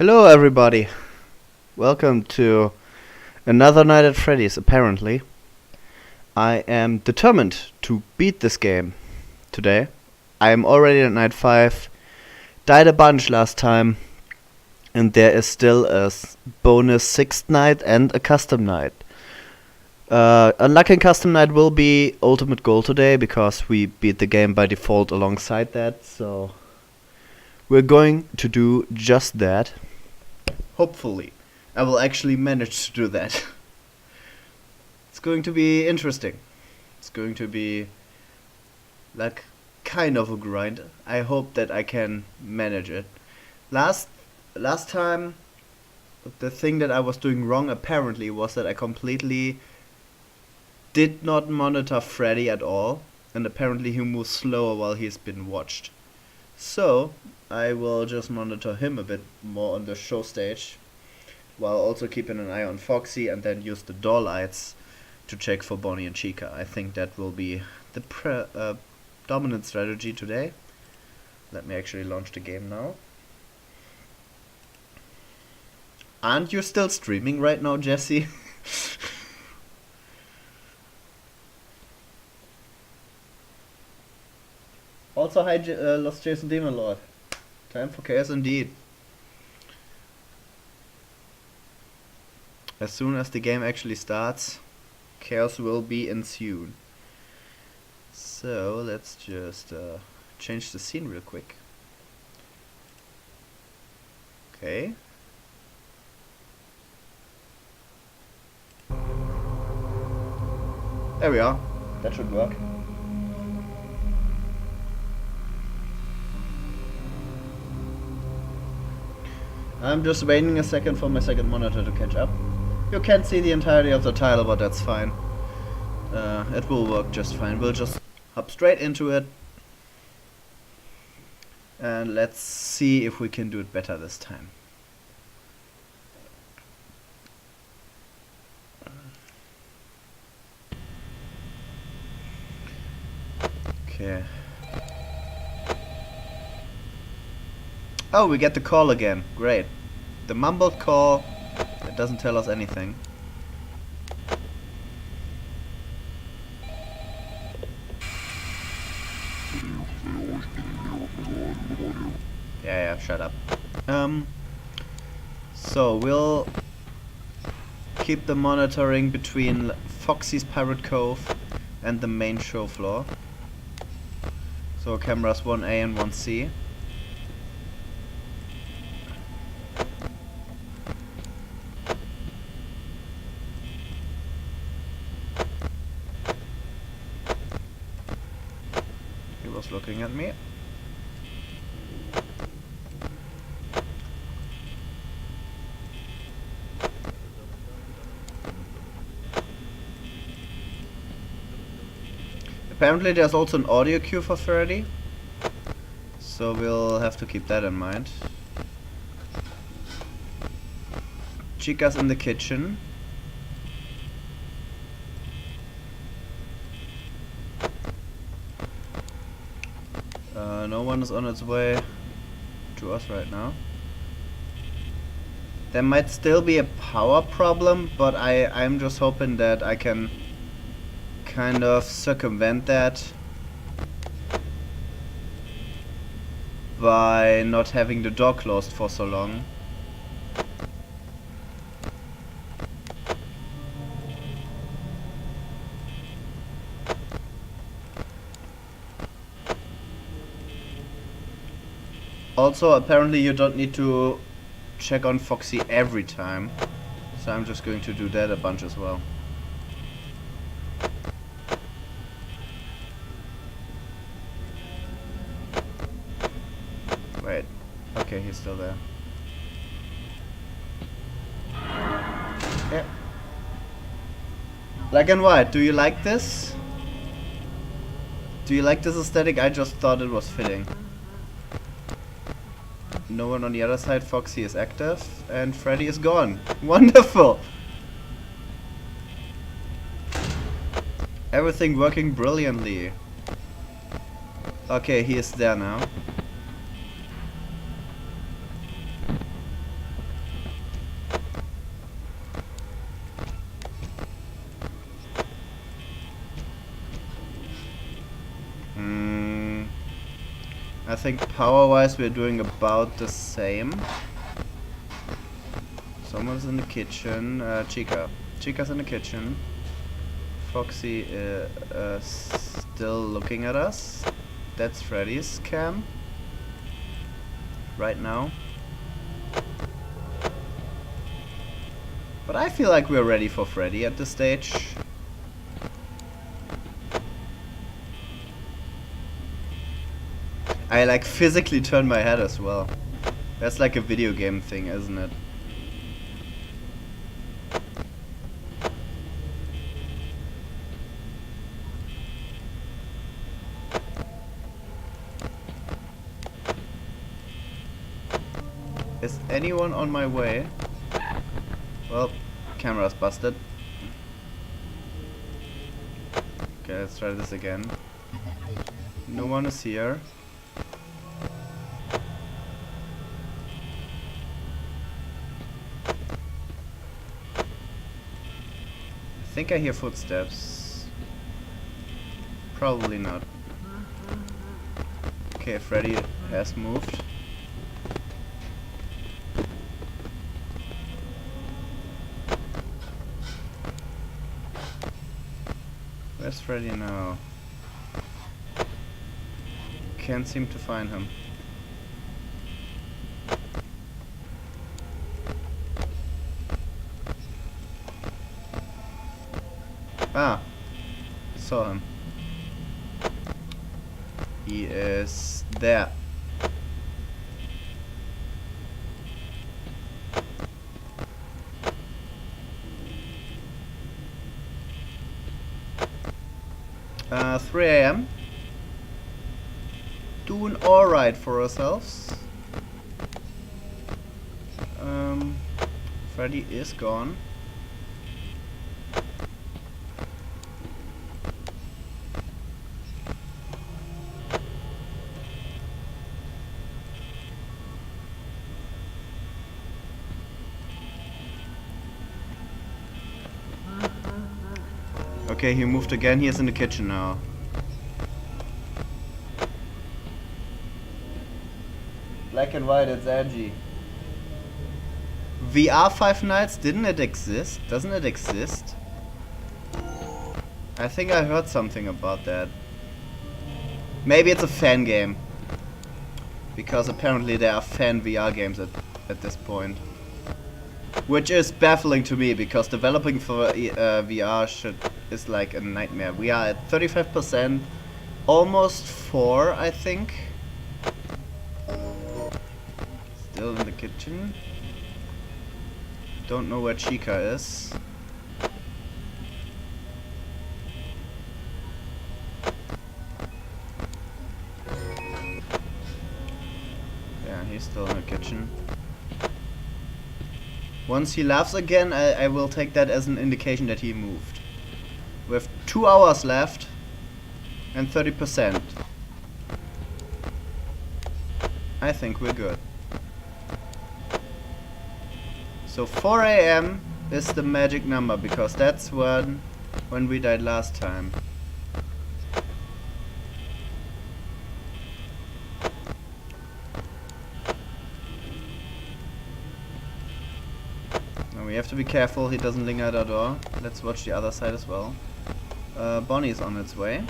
Hello everybody, welcome to another night at Freddy's. Apparently I am determined to beat this game today. I am already at night 5, died a bunch last time, and there is still a bonus 6th night and a custom night. Unlucky custom night will be ultimate goal today because we beat the game by default alongside that, so we're going to do just that. Hopefully, I will actually manage to do that. It's going to be interesting. It's going to be like kind of a grind. I hope that I can manage it. Last time, the thing that I was doing wrong apparently was that I completely did not monitor Freddie at all, and apparently he moves slower while he's been watched. So I will just monitor him a bit more on the show stage, while also keeping an eye on Foxy, and then use the door lights to check for Bonnie and Chica. I think that will be the dominant strategy today. Let me actually launch the game now. Aren't you still streaming right now, Jesse? Also, hi, Lost Jason Demon Lord. Time for chaos indeed. As soon as the game actually starts, chaos will be ensued. So let's just change the scene real quick. Okay. There we are. That should work. I'm just waiting a second for my second monitor to catch up. You can't see the entirety of the title, but that's fine. It will work just fine. We'll just hop straight into it. And let's see if we can do it better this time. Okay. Oh, we get the call again. Great. The mumbled call that doesn't tell us anything. Yeah, shut up. So we'll keep the monitoring between Foxy's Pirate Cove and the main show floor. So cameras 1A and 1C. Looking at me. Apparently there's also an audio cue for Freddie, so we'll have to keep that in mind. Chica's in the kitchen. No one is on its way to us right now. There might still be a power problem, but I'm just hoping that I can kind of circumvent that by not having the door closed for so long. Also, apparently you don't need to check on Foxy every time, so I'm just going to do that a bunch as well. Wait, okay, he's still there. Yeah. Black and white, do you like this? Do you like this aesthetic? I just thought it was fitting. No one on the other side. Foxy is active and Freddie is gone. Wonderful! Everything working brilliantly. Okay, he is there now. I think power-wise we're doing about the same. Someone's in the kitchen. Chica's in the kitchen. Foxy is still looking at us. That's Freddy's cam. Right now. But I feel like we're ready for Freddy at this stage. I like physically turn my head as well. That's like a video game thing, isn't it? Is anyone on my way? Well, camera's busted. Okay, let's try this again. No one is here. I think I hear footsteps. Probably not. Okay, Freddy has moved. Where's Freddy now? Can't seem to find him. Ah, saw him. He is there. Uh, 3 AM. Doing alright for ourselves. Freddy is gone. Okay, he moved again. He is in the kitchen now. Black and white, it's Angie. VR Five Nights, didn't it exist? Doesn't it exist? I think I heard something about that. Maybe it's a fan game. Because apparently there are fan VR games at this point. Which is baffling to me, because developing for VR is like a nightmare. We are at 35%, almost 4, I think. Still in the kitchen. Don't know where Chica is. Yeah, he's still in the kitchen. Once he laughs again, I will take that as an indication that he moved. We have 2 hours left and 30%. I think we're good. So 4 AM is the magic number, because that's when we died last time. Now we have to be careful he doesn't linger at our door. Let's watch the other side as well. Bonnie's on its way.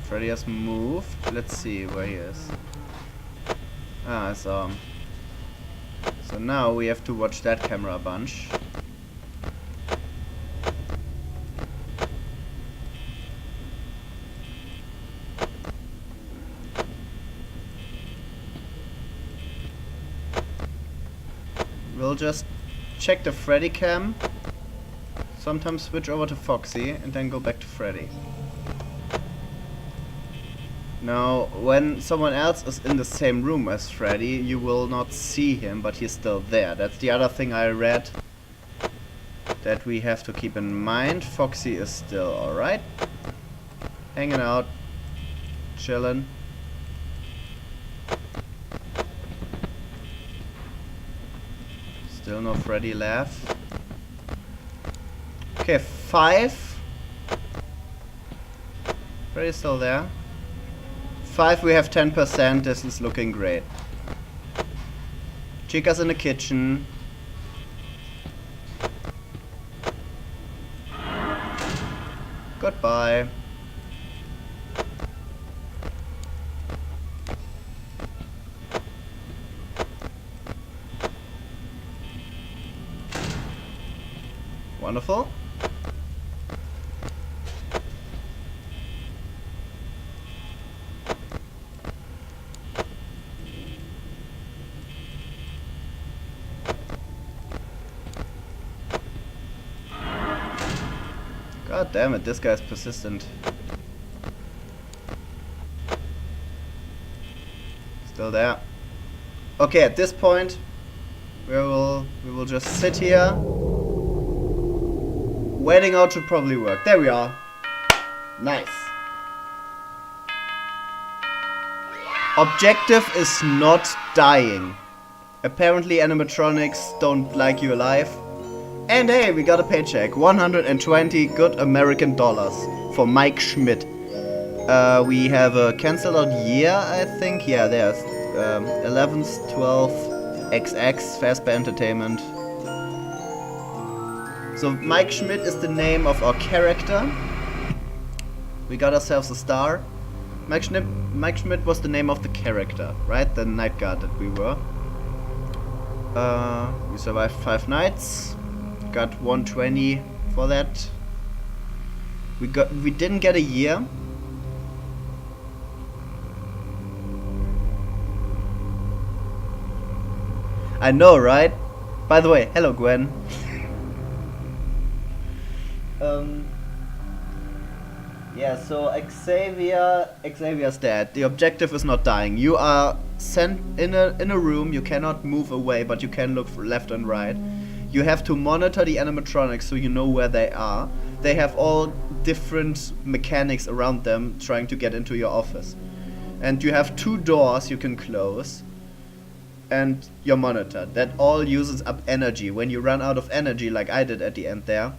Freddy has moved. Let's see where he is. Ah, I saw him. So now we have to watch that camera a bunch. We'll just check the Freddy cam, sometimes switch over to Foxy, and then go back to Freddy. Now, when someone else is in the same room as Freddy, you will not see him, but he's still there. That's the other thing I read that we have to keep in mind. Foxy is still alright. Hanging out, chilling. Still no Freddie left. Okay, 5. Freddie's still there. 5, we have 10%. This is looking great. Chica's in the kitchen. Goodbye. Wonderful. God damn it, this guy's persistent. Still there. Okay, at this point we will just sit here waiting out to probably work. There we are. Nice. Objective is not dying. Apparently animatronics don't like you alive. And hey, we got a paycheck. 120 good American dollars for Mike Schmidt. We have a cancelled out year, I think. Yeah, there's 11th, 12th, XX, Fazbear Entertainment. So Mike Schmidt is the name of our character. We got ourselves a star. Mike Schmidt was the name of the character, right? The night guard that we were. We survived 5 nights. Got 120 for that. We didn't get a year. I know, right? By the way, hello Gwen. Yeah, so Xavier's dead. The objective is not dying. You are sent in a room. You cannot move away, but you can look left and right. You have to monitor the animatronics so you know where they are. They have all different mechanics around them trying to get into your office. And you have 2 doors you can close. And your monitor. That all uses up energy. When you run out of energy, like I did at the end there,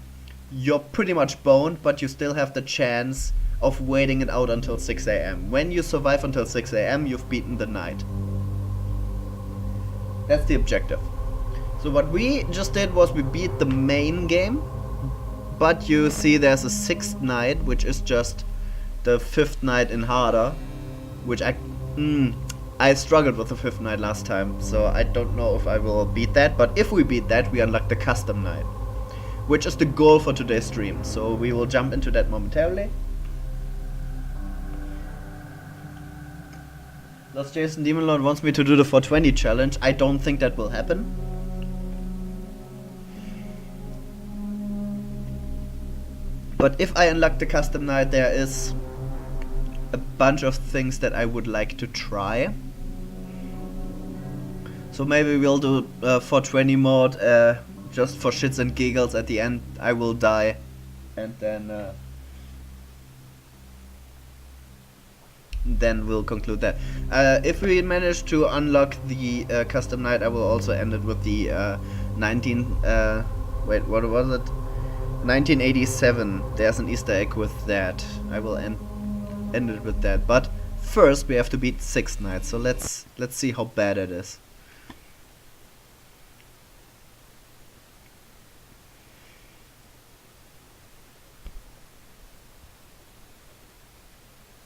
you're pretty much boned, but you still have the chance of waiting it out until 6 AM. When you survive until 6 AM, you've beaten the night. That's the objective. So what we just did was we beat the main game, but you see there's a 6th night, which is just the 5th night in harder, which I struggled with the 5th night last time, so I don't know if I will beat that, but if we beat that, we unlock the custom night, which is the goal for today's stream, so we will jump into that momentarily. Lost Jason Demon Lord wants me to do the 420 challenge. I don't think that will happen. But if I unlock the custom night, there is a bunch of things that I would like to try. So maybe we'll do 420 mode just for shits and giggles. At the end I will die, and then we'll conclude that. If we manage to unlock the custom night, I will also end it with the 1987. There's an Easter egg with that. I will end it with that. But first we have to beat 6 nights. So let's see how bad it is.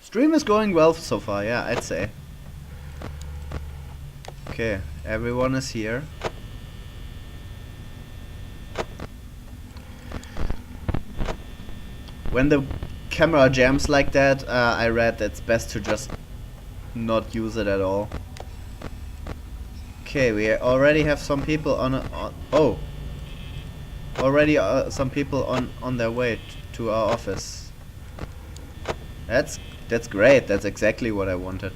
Stream is going well so far, yeah, I'd say. Okay, everyone is here. When the camera jams like that, I read it's best to just not use it at all. Okay, we already have some people some people on their way to our office. That's great. That's exactly what I wanted.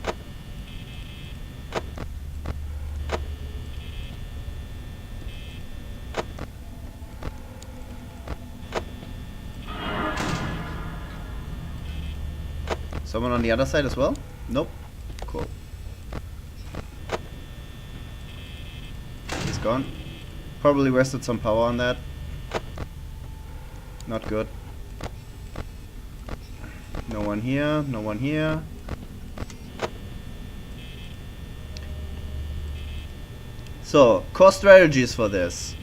Someone on the other side as well? Nope. Cool. He's gone. Probably wasted some power on that. Not good. No one here, no one here. So, core strategies for this.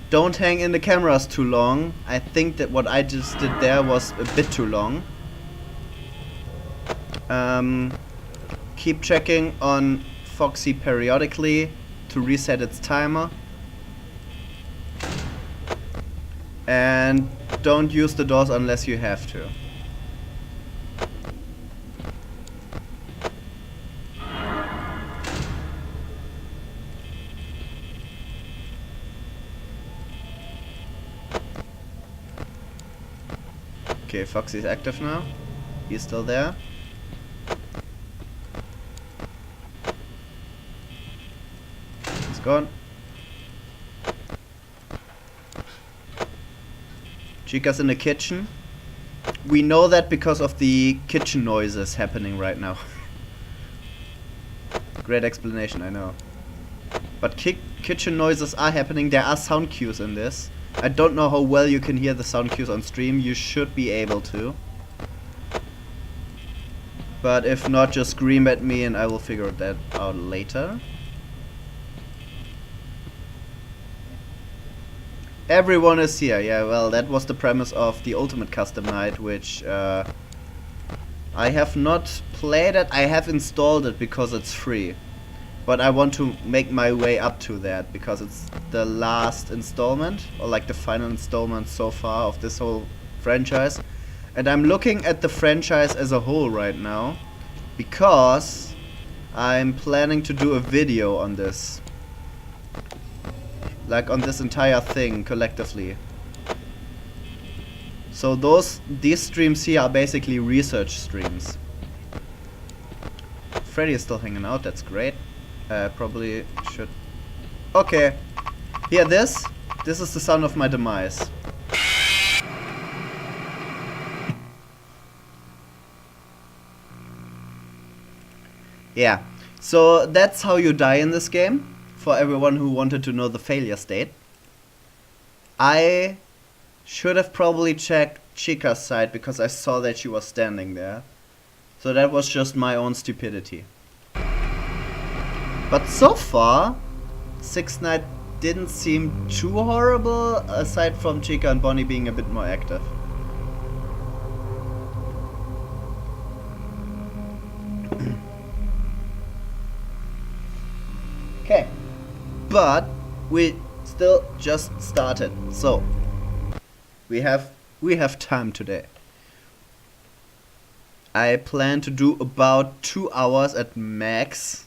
Don't hang in the cameras too long. I think that what I just did there was a bit too long. Keep checking on Foxy periodically to reset its timer. And don't use the doors unless you have to. Okay, Foxy's active now. He's still there. He's gone. Chica's in the kitchen. We know that because of the kitchen noises happening right now. Great explanation, I know. But kitchen noises are happening. There are sound cues in this. I don't know how well you can hear the sound cues on stream. You should be able to. But if not, just scream at me and I will figure that out later. Everyone is here. Yeah, well, that was the premise of the Ultimate Custom Night, which I have not played it. I have installed it because it's free. But I want to make my way up to that because it's the last installment, or like the final installment so far of this whole franchise. And I'm looking at the franchise as a whole right now because I'm planning to do a video on this. Like on this entire thing collectively. So these streams here are basically research streams. Freddie is still hanging out, that's great. Probably should... Okay. Hear this? This is the sound of my demise. Yeah. So that's how you die in this game. For everyone who wanted to know the failure state. I should have probably checked Chica's side because I saw that she was standing there. So that was just my own stupidity. But so far, Six Night didn't seem too horrible, aside from Chica and Bonnie being a bit more active. Okay, but we still just started, so we have time today. I plan to do about 2 hours at max.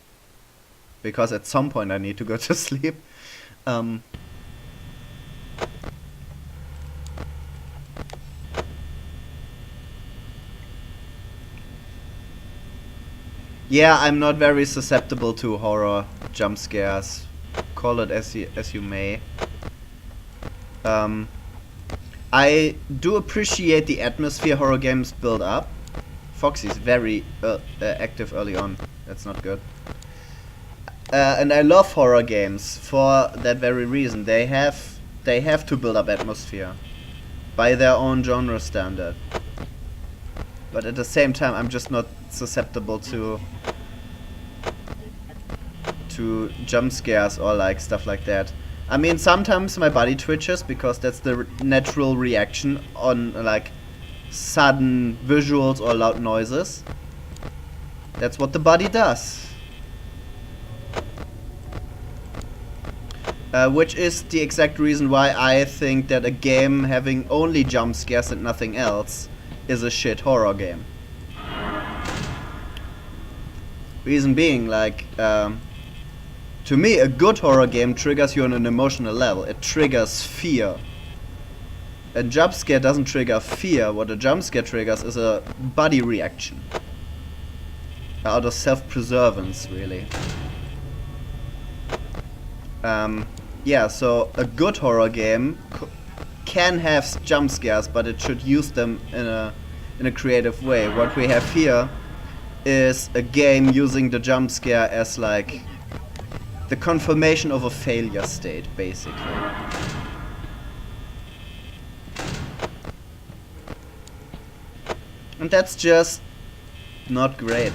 Because at some point I need to go to sleep. Yeah, I'm not very susceptible to horror jump scares. Call it as you may. I do appreciate the atmosphere horror games build up. Foxy's very active early on. That's not good. And I love horror games for that very reason. They have to build up atmosphere by their own genre standard. But at the same time, I'm just not susceptible to jump scares or like stuff like that. I mean, sometimes my body twitches because that's the natural reaction on like sudden visuals or loud noises. That's what the body does. Which is the exact reason why I think that a game having only jump scares and nothing else is a shit horror game. Reason being, like, to me a good horror game triggers you on an emotional level. It triggers fear. A jump scare doesn't trigger fear. What a jump scare triggers is a body reaction. Out of self-preservance, really. Yeah, so a good horror game can have jump scares, but it should use them in a creative way. What we have here is a game using the jump scare as like the confirmation of a failure state, basically. And that's just not great.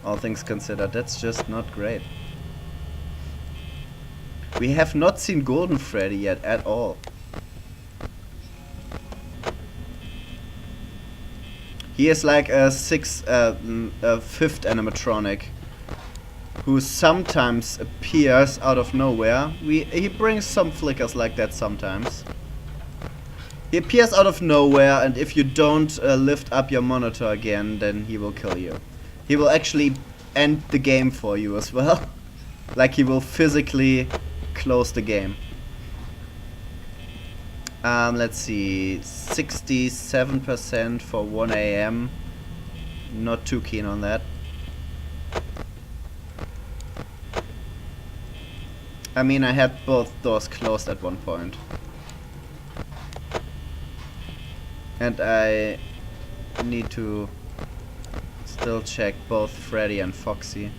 All things considered, that's just not great. We have not seen Golden Freddy yet at all. He is like a fifth animatronic who sometimes appears out of nowhere. He brings some flickers like that sometimes. He appears out of nowhere, and if you don't lift up your monitor again, then he will kill you. He will actually end the game for you as well. Like, he will physically close the game. Let's see, 67% for 1 AM. Not too keen on that. I mean, I had both doors closed at one point. And I need to still check both Freddy and Foxy.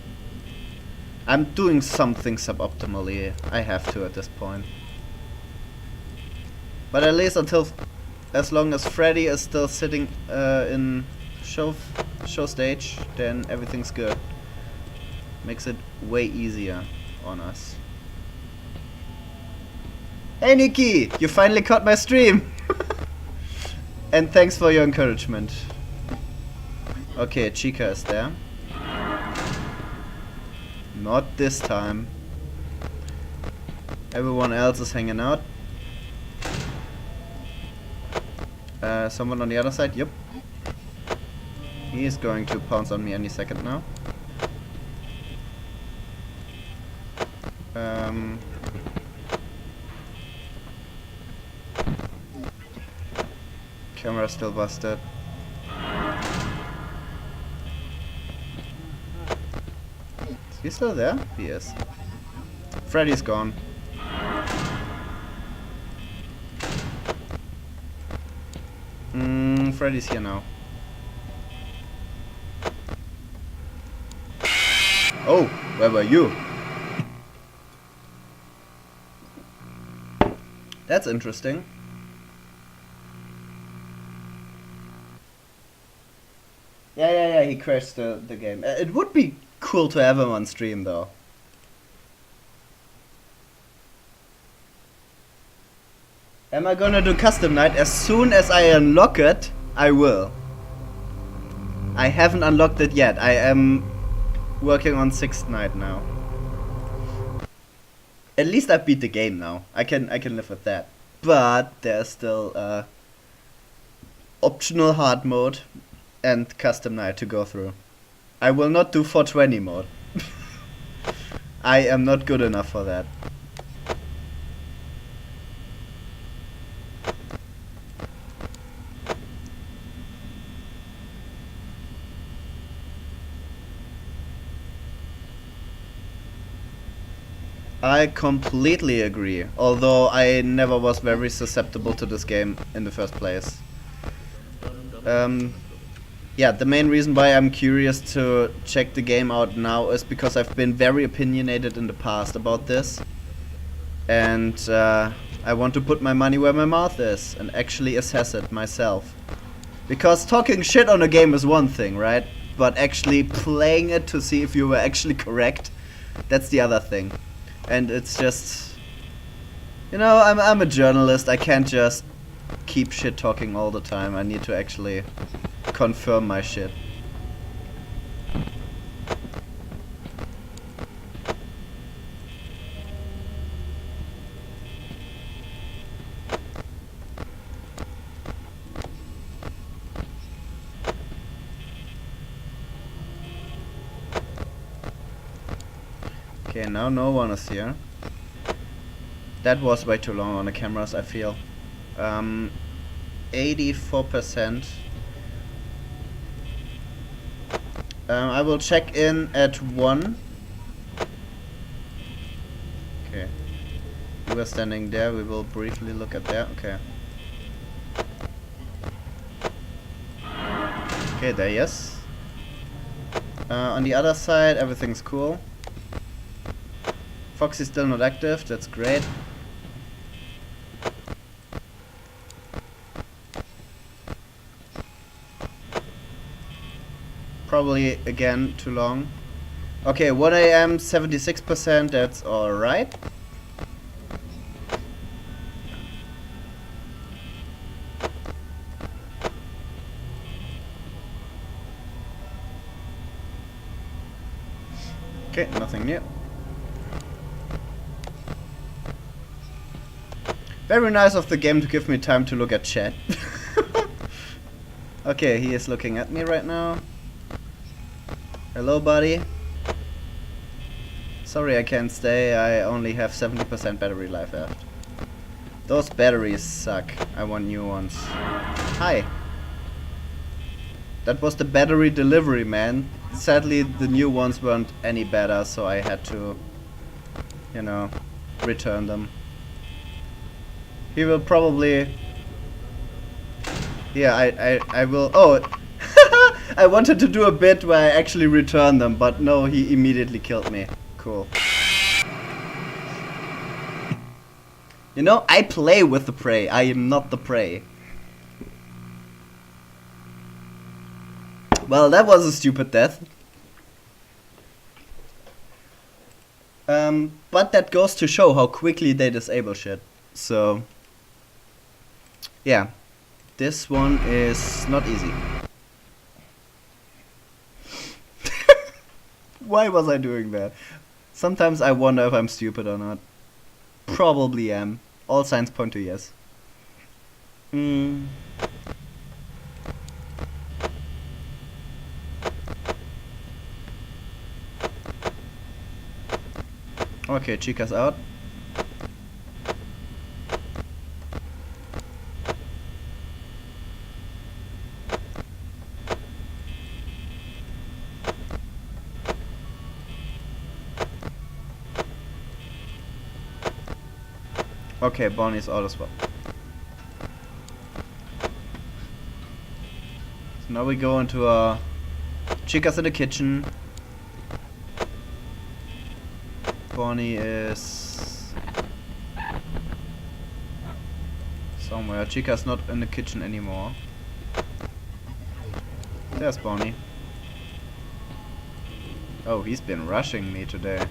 I'm doing something suboptimally. I have to at this point. But at least as long as Freddy is still sitting in show stage, then everything's good. Makes it way easier on us. Hey Nikki, you finally caught my stream! And thanks for your encouragement. Okay, Chica is there. Not this time. Everyone else is hanging out. Someone on the other side? Yep. He is going to pounce on me any second now. Camera still busted. Is he still there? He is. Freddy's gone. Freddy's here now. Oh, where were you? That's interesting. Yeah, he crashed the game. It would be cool to have him on stream though. Am I gonna do custom night? As soon as I unlock it, I will. I haven't unlocked it yet. I am working on 6th night now. At least I beat the game now. I can live with that. But there's still optional hard mode and custom night to go through. I will not do 420 mode. I am not good enough for that. I completely agree, although I never was very susceptible to this game in the first place. Yeah, the main reason why I'm curious to check the game out now is because I've been very opinionated in the past about this. And I want to put my money where my mouth is and actually assess it myself. Because talking shit on a game is one thing, right? But actually playing it to see if you were actually correct, that's the other thing. And it's just, you know, I'm a journalist. I can't just keep shit talking all the time. I need to actually confirm my shit. Okay, now no one is here. That was way too long on the cameras, I feel. 84%. I will check in at 1. Okay. We were standing there, we will briefly look at that. Okay. Okay, there he is. On the other side, everything's cool. Foxy's still not active, that's great. Probably again too long. Okay, 1 AM, 76%, that's alright. Okay, nothing new. Very nice of the game to give me time to look at chat. Okay, he is looking at me right now. Hello, buddy. Sorry I can't stay, I only have 70% battery life left. Those batteries suck, I want new ones. Hi. That was the battery delivery, man. Sadly, the new ones weren't any better, so I had to, you know, return them. He will probably... Yeah, I will... Oh! I wanted to do a bit where I actually return them, but no, he immediately killed me. Cool. You know, I play with the prey. I am not the prey. Well, that was a stupid death. But that goes to show how quickly they disable shit. So, yeah. This one is not easy. Why was I doing that? Sometimes I wonder if I'm stupid or not. Probably am. All signs point to yes. Okay, Chica's out. Okay, Bonnie's out as well. So now we go into Chica's in the kitchen. Bonnie is somewhere. Chica's not in the kitchen anymore. There's Bonnie. Oh, he's been rushing me today.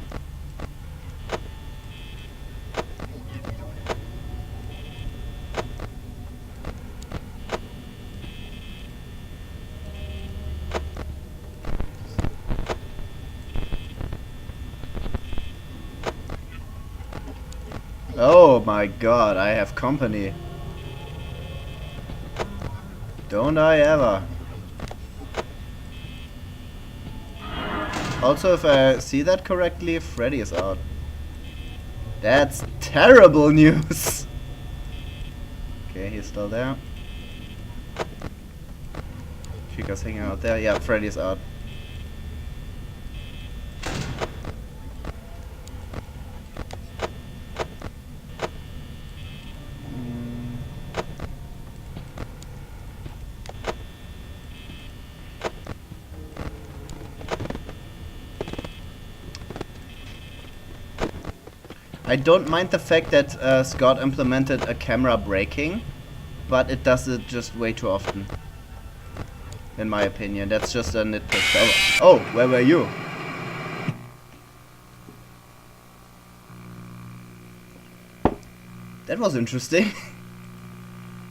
Oh my god, I have company. Don't I ever. Also, if I see that correctly, Freddie is out. That's terrible news. Okay, he's still there. Chica's hanging out there. Yeah, Freddie's out. I don't mind the fact that Scott implemented a camera braking, but it does it just way too often. In my opinion, that's just a nitpick. Oh, where were you? That was interesting.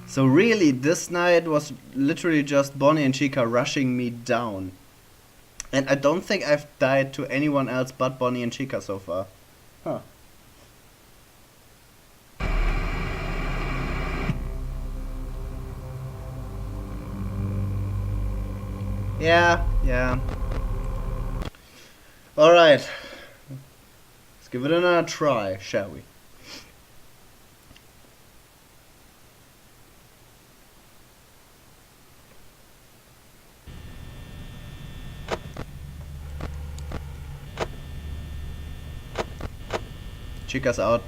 So really, this night was literally just Bonnie and Chica rushing me down. And I don't think I've died to anyone else but Bonnie and Chica so far. Huh. Yeah. Alright. Let's give it another try, shall we? Chica's out.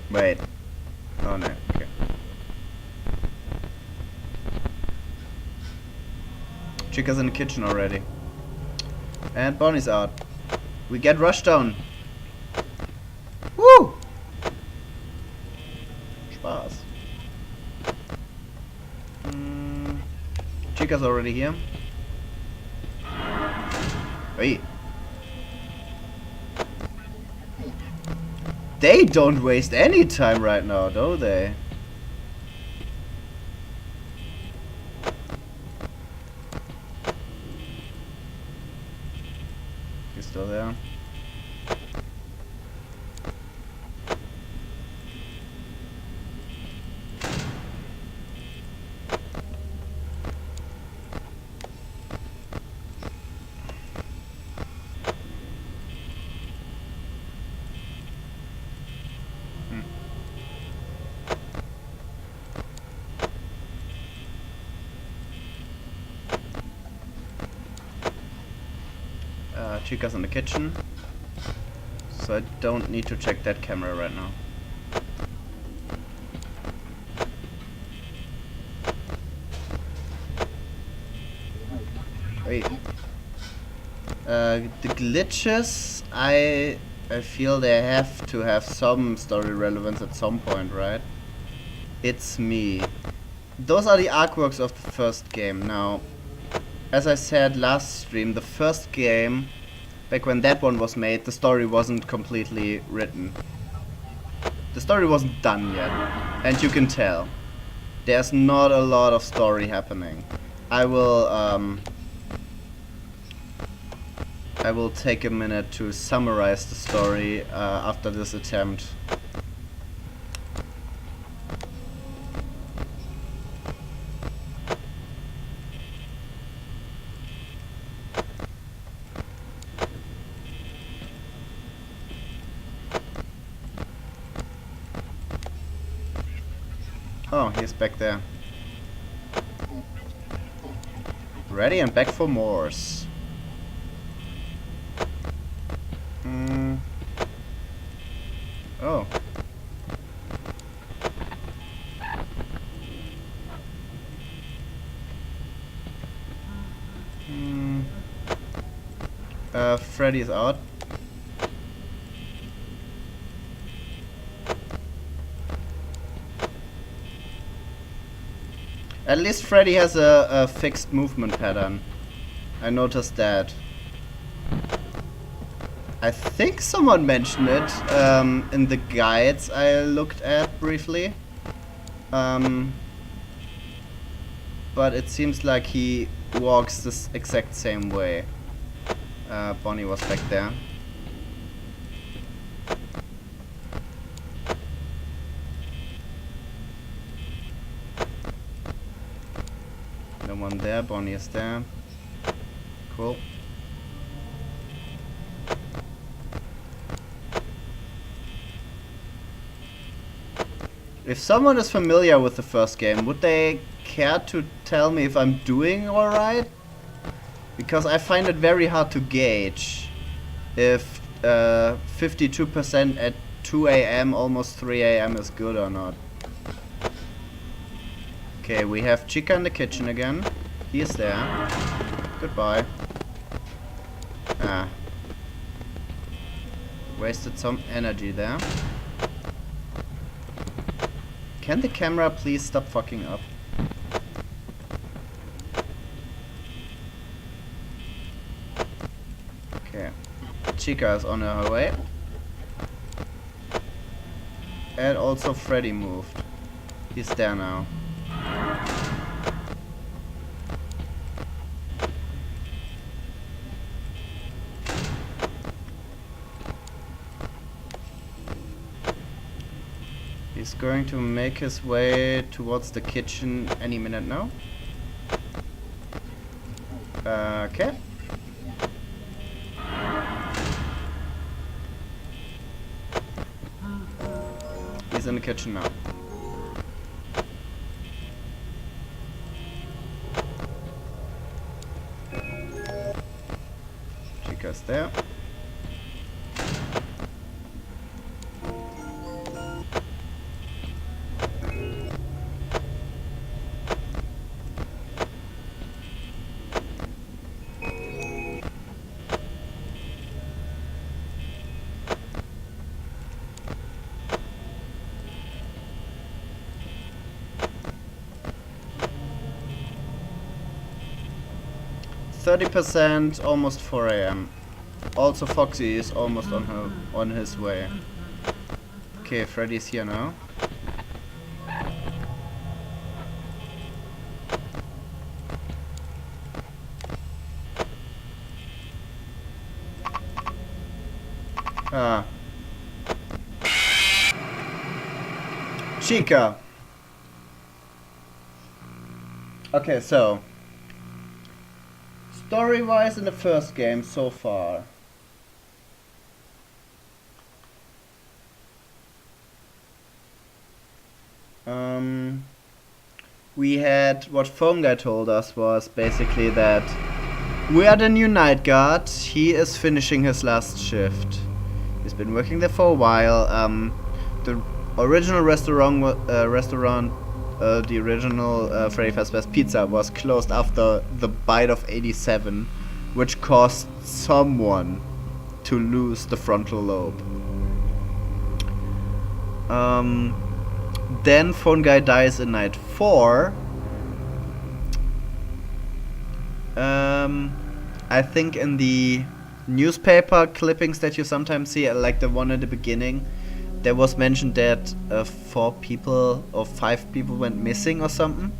Wait. Oh no, okay. Chica's in the kitchen already. And Bonnie's out. We get Rushdown. Woo! Spaß. Chica's already here. Hey. They don't waste any time right now, do they? He's still there. Chica's in the kitchen, so I don't need to check that camera right now. Wait. The glitches, I feel they have to have some story relevance at some point, right? It's me. Those are the artworks of the first game. Now, as I said last stream, the first game, back when that one was made, the story wasn't completely written. The story wasn't done yet, and you can tell. There's not a lot of story happening. I will take a minute to summarize the story after this attempt. Oh, he's back there. Ready and back for Morse. Oh. Freddie's out. At least Freddie has a fixed movement pattern. I noticed that. I think someone mentioned it in the guides I looked at briefly. But it seems like he walks this exact same way. Bonnie was back there. No one there, Bonnie is there. Cool. If someone is familiar with the first game, would they care to tell me if I'm doing alright? Because I find it very hard to gauge if 52% at 2 AM, almost 3 AM is good or not. Okay, we have Chica in the kitchen again. He is there. Goodbye. Ah. Wasted some energy there. Can the camera please stop fucking up? Okay. Chica is on her way. And also Freddie moved. He's there now. He's going to make his way towards the kitchen any minute now. Okay. He's in the kitchen now. Chica's there. 30%, almost 4 AM. Also Foxy is almost on his way. Okay, Freddie's here now. Ah. Chica. Okay, so story-wise in the first game so far. We had what Phone Guy told us was basically that we are the new night guard. He is finishing his last shift. He's been working there for a while. The original restaurant, the original Freddy Fazbear's Pizza was closed after the bite of 87, which caused someone to lose the frontal lobe. Then Phone Guy dies in night 4. I think in the newspaper clippings that you sometimes see, like the one at the beginning, there was mentioned that 4 people or 5 people went missing or something.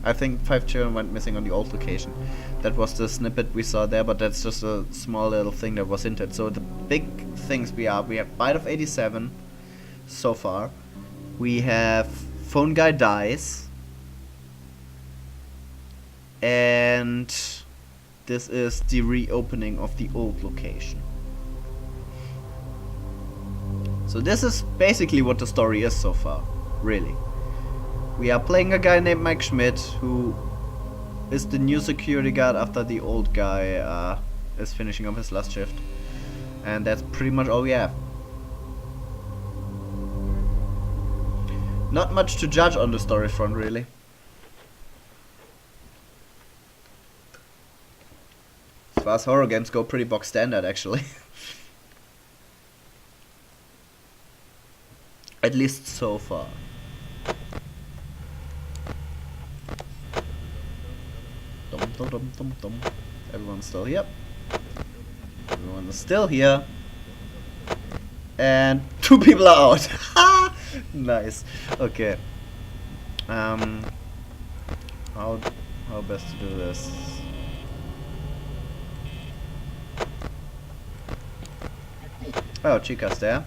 I think 5 children went missing on the old location. That was the snippet we saw there, but that's just a small little thing that was hinted. So the big things we have bite of 87 so far. We have Phone Guy dies. And this is the reopening of the old location. So this is basically what the story is so far, really. We are playing a guy named Mike Schmidt, who is the new security guard after the old guy is finishing up his last shift. And that's pretty much all we have. Not much to judge on the story front, really. As far as horror games go, pretty box standard, actually. At least so far. Dum dum dum dum dum. Everyone's still here. Everyone is still here. And 2 people are out. Nice. Okay. How best to do this? Oh, Chica's there.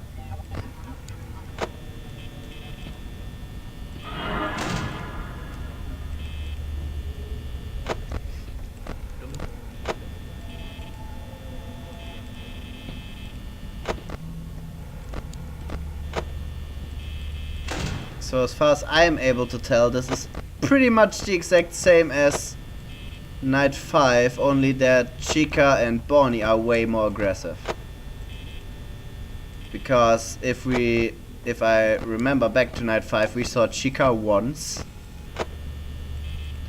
So as far as I am able to tell, this is pretty much the exact same as Night 5, only that Chica and Bonnie are way more aggressive. Because if I remember back to Night 5, we saw Chica once,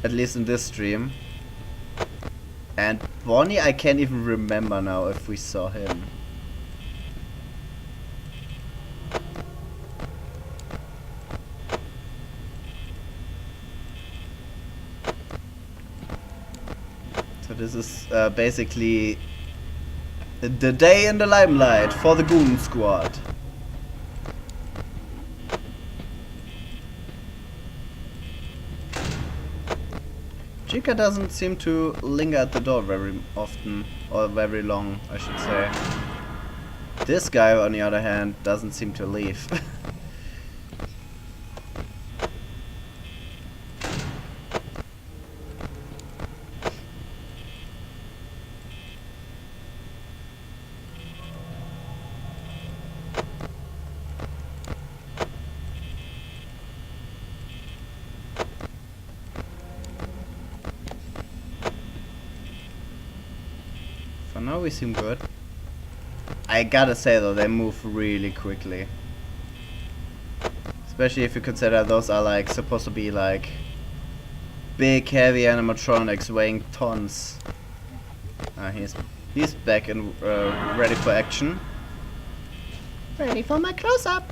at least in this stream. And Bonnie, I can't even remember now if we saw him. So this is basically the day in the limelight for the Goon Squad. Chica doesn't seem to linger at the door very often, or very long, I should say. This guy, on the other hand, doesn't seem to leave. For now we seem good. I gotta say though, they move really quickly. Especially if you consider those are like supposed to be like big heavy animatronics weighing tons. He's back and ready for action. Ready for my close-up.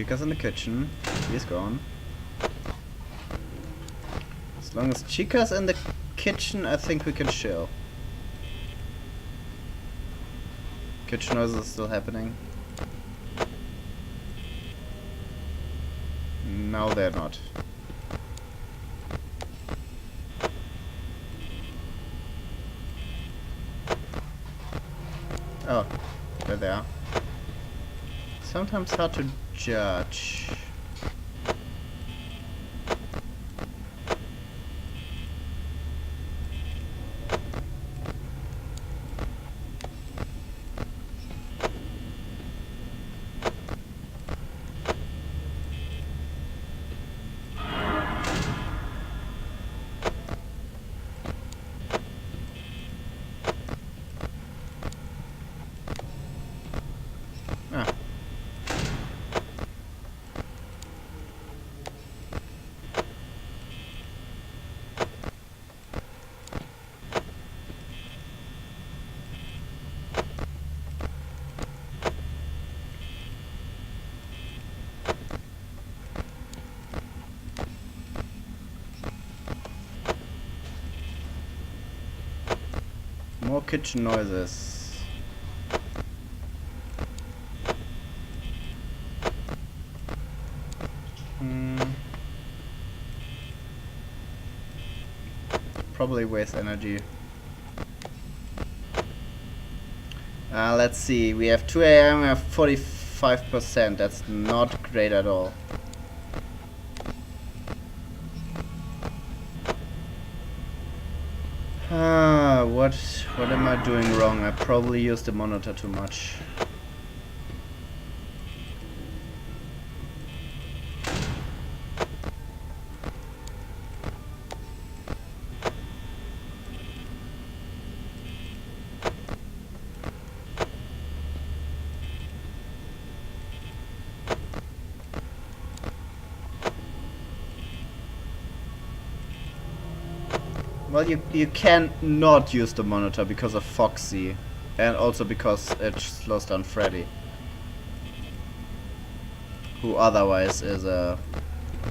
Chica's in the kitchen. He's gone. As long as Chica's in the kitchen, I think we can chill. Kitchen noises are still happening. No, they're not. Oh, there they are. Sometimes hard to judge. More kitchen noises. Probably waste energy. Let's see. We have 2 AM, we have 45%. That's not great at all. What am I doing wrong? I probably used the monitor too much. Well, you can not use the monitor because of Foxy, and also because it slows down Freddie, who otherwise is a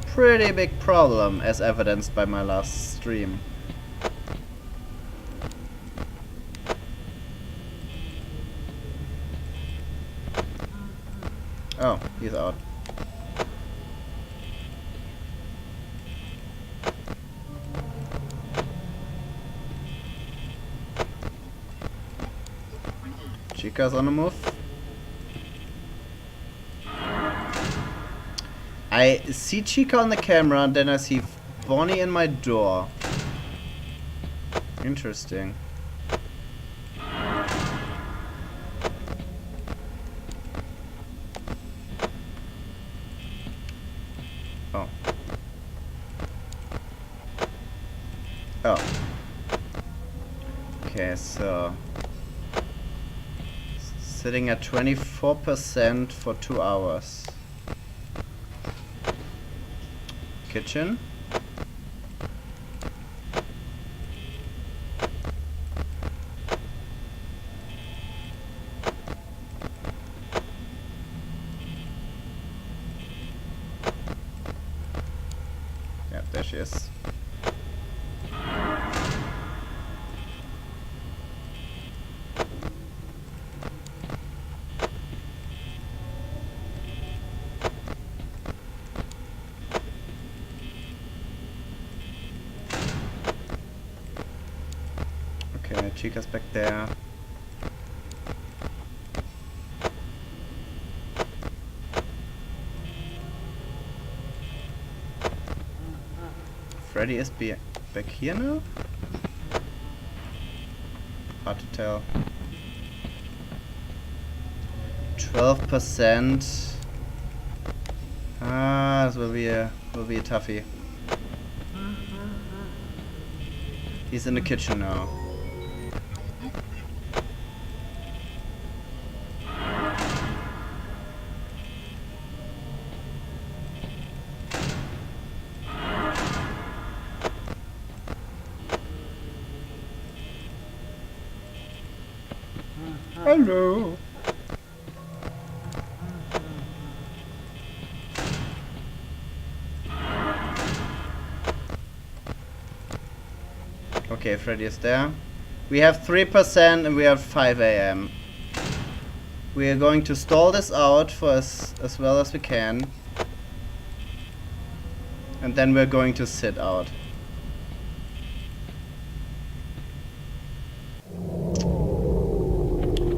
pretty big problem, as evidenced by my last stream. Oh, he's out. Chica's on the move. I see Chica on the camera, and then I see Bonnie in my door. Interesting. Oh. Oh. Okay, so sitting at 24% for 2 hours. Kitchen. Yeah, there she is. Okay, Chica's back there. Freddie is back here now? Hard to tell. 12%. Ah, this will be a toughie. He's in the kitchen now. Hello. Okay, Freddie is there. We have 3% and we have 5 AM. We are going to stall this out for as well as we can. And then we're going to sit out.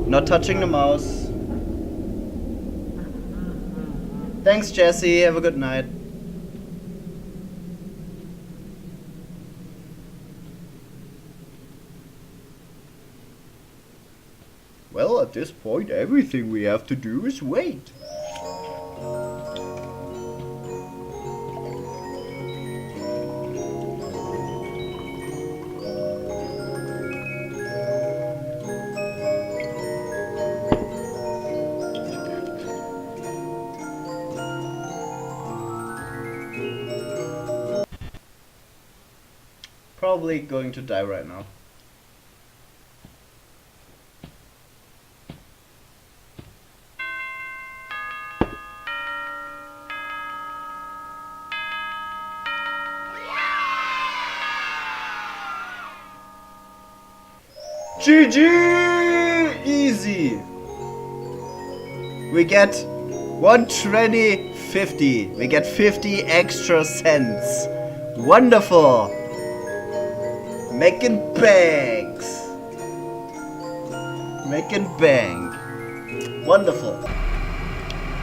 Not touching the mouse. Thanks, Jesse. Have a good night. Well, at this point, everything we have to do is wait. Probably going to die right now. GG! Easy! We get 120.50. We get 50 extra cents. Wonderful! Making banks! Making bank. Wonderful.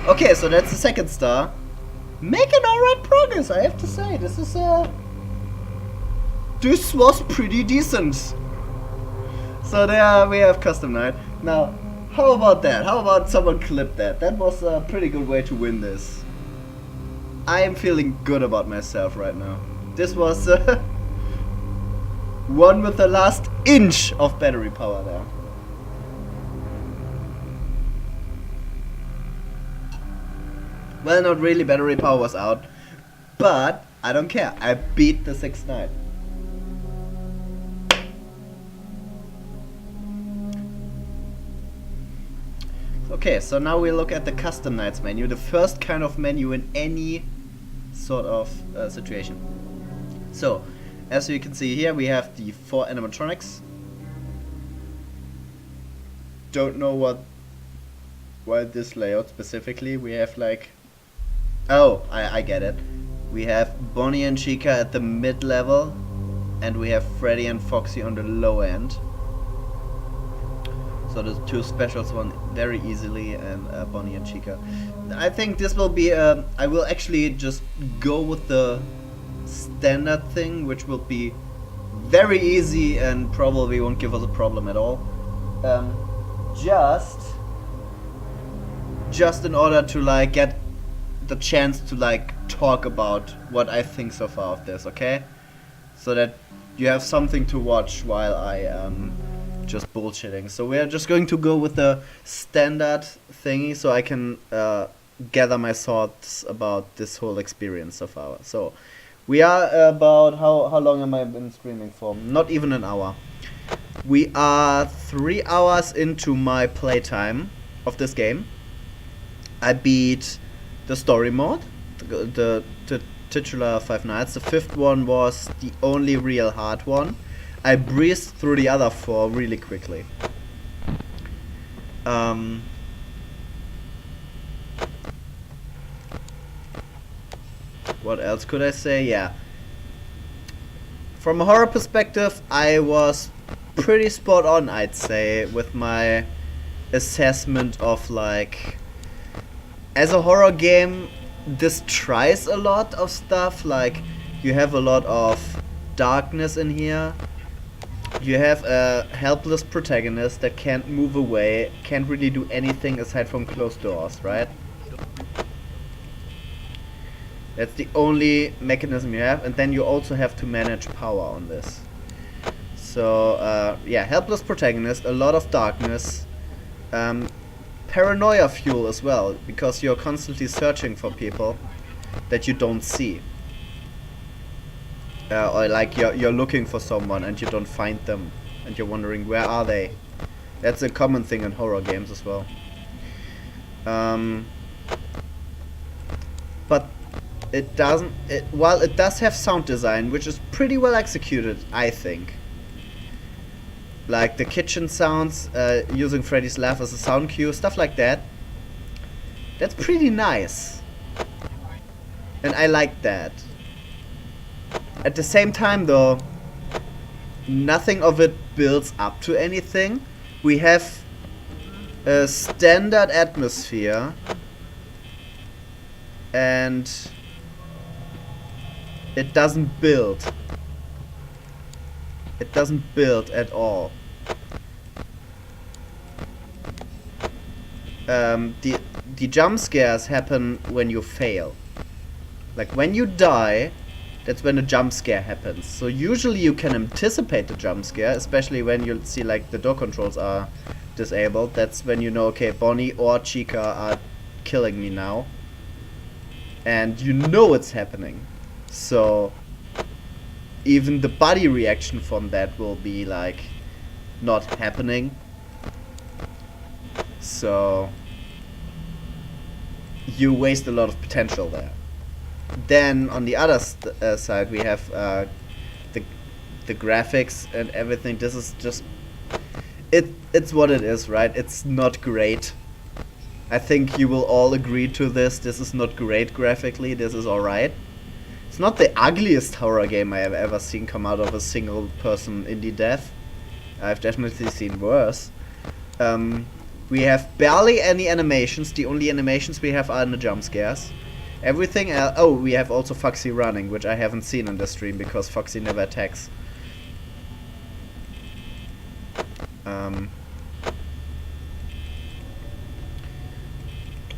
Okay, so that's the second star. Making alright progress, I have to say. This was pretty decent. So there we have custom night. Now, how about that? How about someone clip that? That was a pretty good way to win this. I am feeling good about myself right now. This was one with the last inch of battery power there. Well, not really, battery power was out. But, I don't care. I beat the 6th night. Okay, so now we look at the custom nights menu, the first kind of menu in any sort of situation. So, as you can see here, we have the 4 animatronics. Don't know why this layout specifically. We have like... Oh, I get it. We have Bonnie and Chica at the mid-level, and we have Freddie and Foxy on the low end. So the 2 specials won very easily, and Bonnie and Chica. I think this will be, I will actually just go with the standard thing, which will be very easy and probably won't give us a problem at all. Just in order to like get the chance to like talk about what I think so far of this, okay? So that you have something to watch while I just bullshitting. So we are just going to go with the standard thingy so I can gather my thoughts about this whole experience so far. So we are about, how long am I been streaming for? Not even an hour. We are 3 hours into my playtime of this game. I beat the story mode, the titular 5 nights. The 5th one was the only real hard one. I breezed through the other 4 really quickly. What else could I say? Yeah. From a horror perspective, I was pretty spot on, I'd say, with my assessment of like... As a horror game, this tries a lot of stuff. Like, you have a lot of darkness in here. You have a helpless protagonist that can't move away, can't really do anything aside from close doors, right? That's the only mechanism you have, and then you also have to manage power on this. So, yeah, helpless protagonist, a lot of darkness, paranoia fuel as well, because you're constantly searching for people that you don't see. Or like you're looking for someone and you don't find them, and you're wondering where are they. That's a common thing in horror games as well. But while it does have sound design, which is pretty well executed, I think. like the kitchen sounds, using Freddie's laugh as a sound cue, stuff like that. That's pretty nice. And I like that. At the same time though, nothing of it builds up to anything. We have a standard atmosphere and it doesn't build. It doesn't build at all. The jump scares happen when you fail. Like when you die, that's when a jump scare happens. So usually you can anticipate the jump scare, especially when you see like the door controls are disabled. That's when you know, okay, Bonnie or Chica are killing me now. And you know it's happening. So even the body reaction from that will be like not happening. So you waste a lot of potential there. Then on the other side we have the graphics and everything. This is just it's what it is, right? It's not great. I think you will all agree to this. This is not great graphically. This is alright. It's not the ugliest horror game I have ever seen come out of a single person indie dev. I've definitely seen worse. We have barely any animations. The only animations we have are in the jump scares. Everything else... Oh, we have also Foxy running, which I haven't seen in the stream because Foxy never attacks.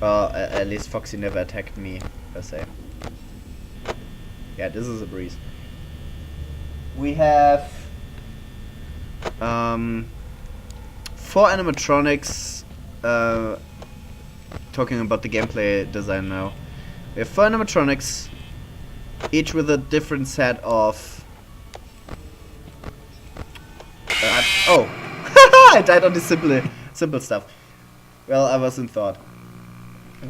At least Foxy never attacked me, per se. Yeah, this is a breeze. We have... 4 animatronics, talking about the gameplay design now. We have 4 animatronics, each with a different set of... oh! I died on the simple stuff. Well, I was in thought.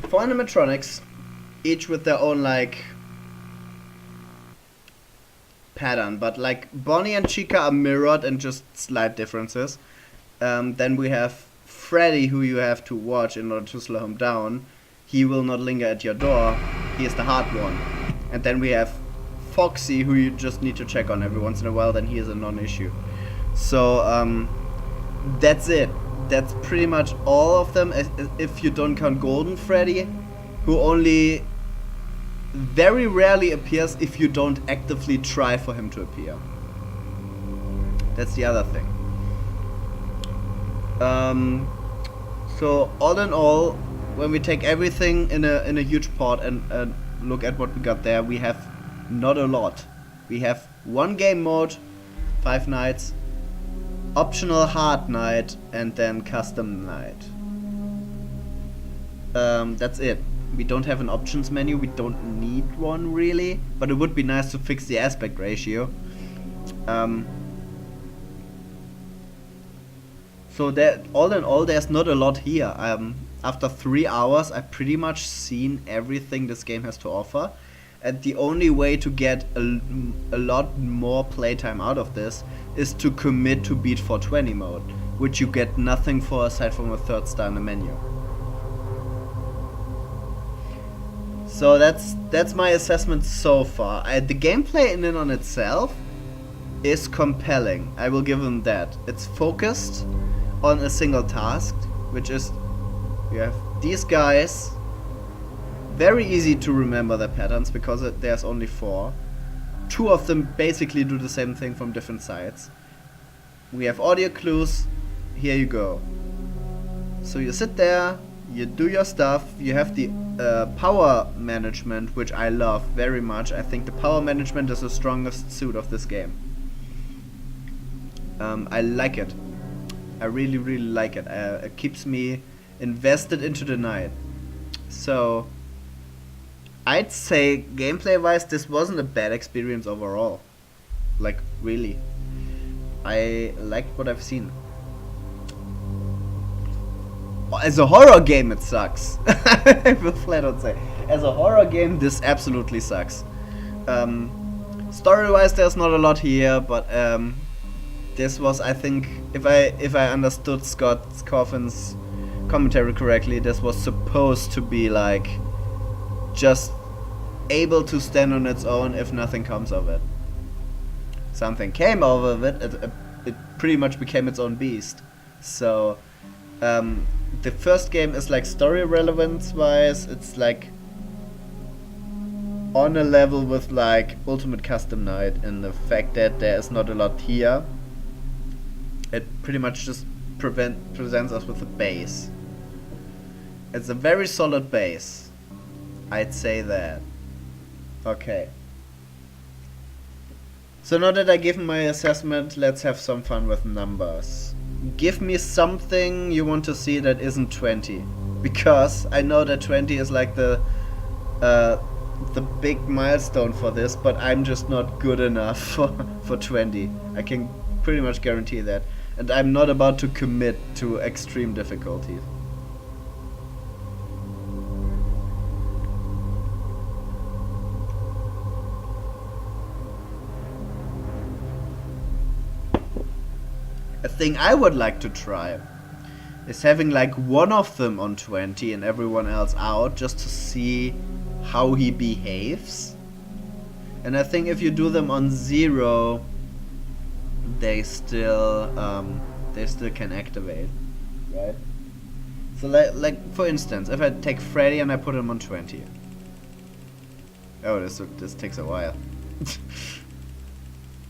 4 animatronics, each with their own, like... pattern, but like Bonnie and Chica are mirrored and just slight differences. Then we have Freddie, who you have to watch in order to slow him down. He will not linger at your door. He is the hard one. And then we have Foxy, who you just need to check on every once in a while. Then he is a non-issue. So that's it. That's pretty much all of them, if you don't count Golden Freddy, who only very rarely appears if you don't actively try for him to appear. That's the other thing. So all in all, when we take everything in a huge pot and look at what we got there, we have not a lot. We have 1 game mode, 5 nights, optional hard night, and then custom night. That's it. We don't have an options menu. We don't need one really, but it would be nice to fix the aspect ratio. So that all in all, there's not a lot here. After 3 hours, I've pretty much seen everything this game has to offer, and the only way to get a lot more playtime out of this is to commit to beat 420 mode, which you get nothing for aside from a 3rd star in the menu. So that's my assessment so far. The gameplay in and on itself is compelling. I will give them that. It's focused on a single task, which is you have these guys. Very easy to remember their patterns because there's only 4. 2 of them basically do the same thing from different sides. We have audio clues. Here you go. So you sit there, you do your stuff. You have the power management, which I love very much. I think the power management is the strongest suit of this game. I like it. I really, really like it. It keeps me invested into the night. So I'd say gameplay wise, this wasn't a bad experience overall. Like, really. I liked what I've seen. As a horror game, it sucks. I will flat out say. As a horror game, this absolutely sucks. Story-wise, there's not a lot here, but this was, I think, if I understood Scott Coffin's commentary correctly, this was supposed to be like just able to stand on its own if nothing comes of it. Something came of it. It pretty much became its own beast. So the first game is like story relevance wise, it's like on a level with like Ultimate Custom Night, and the fact that there is not a lot here, it pretty much just presents us with a base. It's a very solid base, I'd say that. Okay. So now that I given my assessment, let's have some fun with numbers. Give me something you want to see that isn't 20, because I know that 20 is like the big milestone for this, but I'm just not good enough for 20. I can pretty much guarantee that. And I'm not about to commit to extreme difficulties. A thing I would like to try is having like one of them on 20 and everyone else out, just to see how he behaves. And I think if you do them on 0, they still can activate, right? So like for instance, if I take Freddie and I put him on 20. Oh, this takes a while.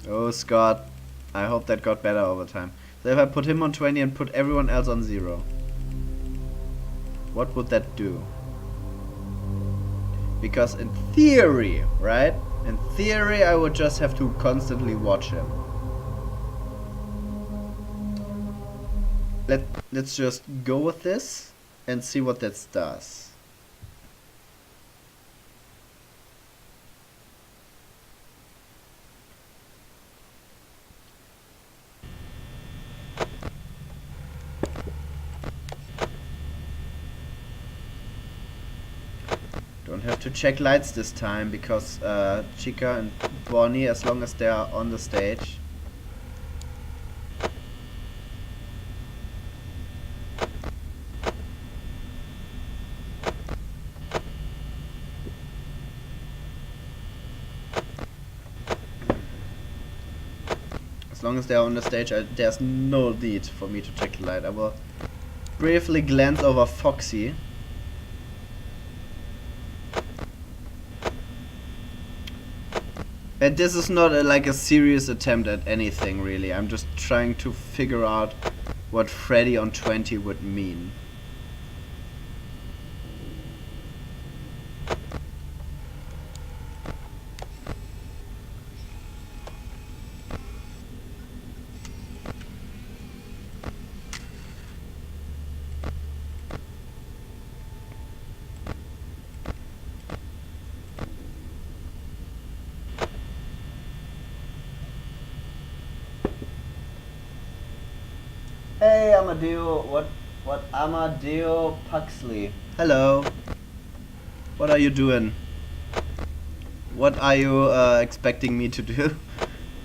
Oh, Scott, I hope that got better over time. So if I put him on 20 and put everyone else on 0, what would that do? Because in theory, right? In theory, I would just have to constantly watch him. Let's just go with this and see what this does. Don't have to check lights this time, because Chica and Bonnie, as long as they are on the stage. As long as they are on the stage, there's no need for me to check the light. I will briefly glance over Foxy. And this is not like a serious attempt at anything, really. I'm just trying to figure out what Freddie on 20 would mean. Hey, Amadeo, what Amadeo Puxley. Hello. What are you doing? What are you expecting me to do?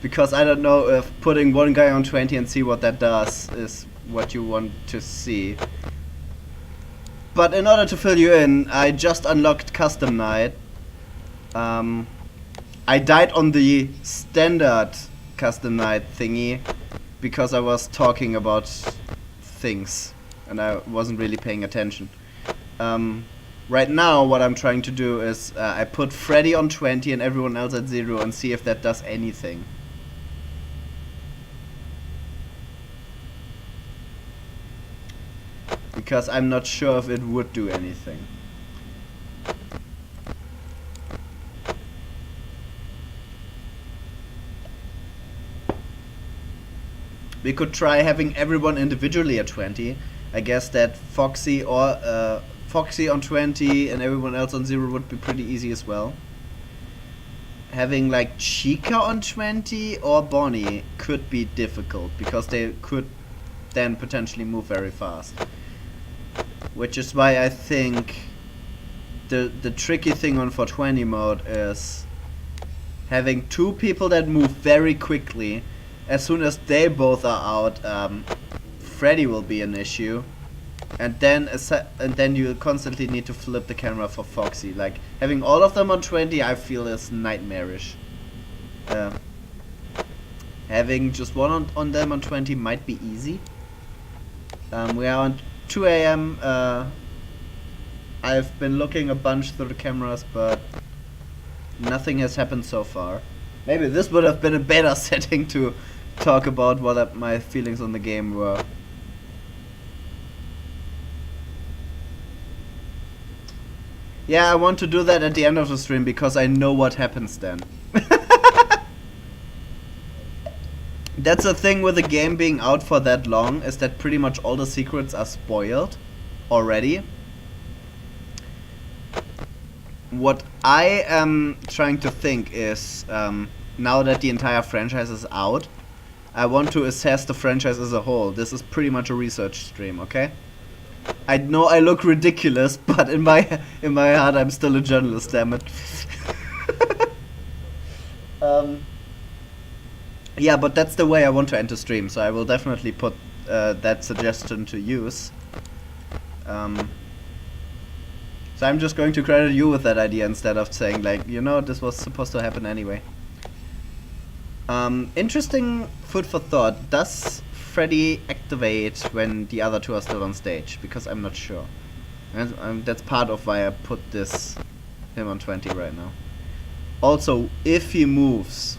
Because I don't know if putting one guy on 20 and see what that does is what you want to see. But in order to fill you in, I just unlocked Custom Night. I died on the standard Custom Night thingy, because I was talking about things and I wasn't really paying attention. Right now what I'm trying to do is I put Freddie on 20 and everyone else at 0 and see if that does anything. Because I'm not sure if it would do anything. We could try having everyone individually at 20. I guess that Foxy or Foxy on 20 and everyone else on 0 would be pretty easy as well. Having like Chica on 20 or Bonnie could be difficult, because they could then potentially move very fast. Which is why I think the tricky thing on 420 mode is having 2 people that move very quickly as soon as they both are out, Freddie will be an issue. And then you constantly need to flip the camera for Foxy. Like, having all of them on 20, I feel is nightmarish. Having just one on them on 20 might be easy. We are on 2 AM. I've been looking a bunch through the cameras, but nothing has happened so far. Maybe this would have been a better setting to talk about what my feelings on the game were. Yeah, I want to do that at the end of the stream because I know what happens then. That's the thing with the game being out for that long, is that pretty much all the secrets are spoiled already. What I am trying to think is, now that the entire franchise is out, I want to assess the franchise as a whole. This is pretty much a research stream, okay? I know I look ridiculous, but in my heart I'm still a journalist, damn it. Yeah, but that's the way I want to enter stream, so I will definitely put that suggestion to use. So I'm just going to credit you with that idea instead of saying, like, you know, this was supposed to happen anyway. Interesting food for thought. Does Freddie activate when the other two are still on stage? Because I'm not sure. And that's part of why I put him on 20 right now. Also, if he moves,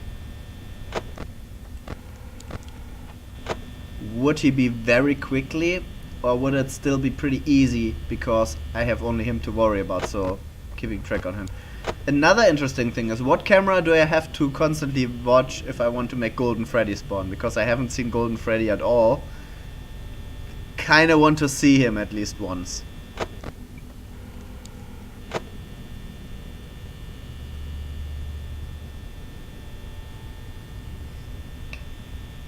would he be very quickly, or would it still be pretty easy because I have only him to worry about, so keeping track on him. Another interesting thing is, what camera do I have to constantly watch if I want to make Golden Freddy spawn? Because I haven't seen Golden Freddy at all. Kinda want to see him at least once.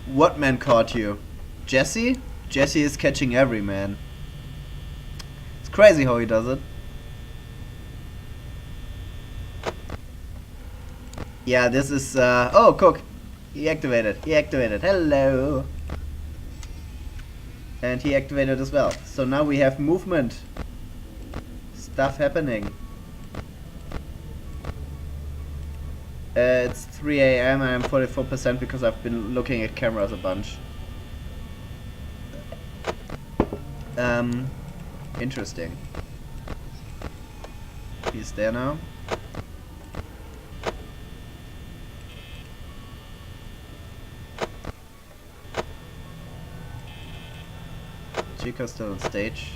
What man caught you? Jesse? Jesse is catching every man. It's crazy how he does it. Yeah, this is, oh, Cook. He activated. Hello. And he activated as well. So now we have movement. Stuff happening. It's 3 AM. I am 44% because I've been looking at cameras a bunch. Interesting. He's there now. Chica's still on stage.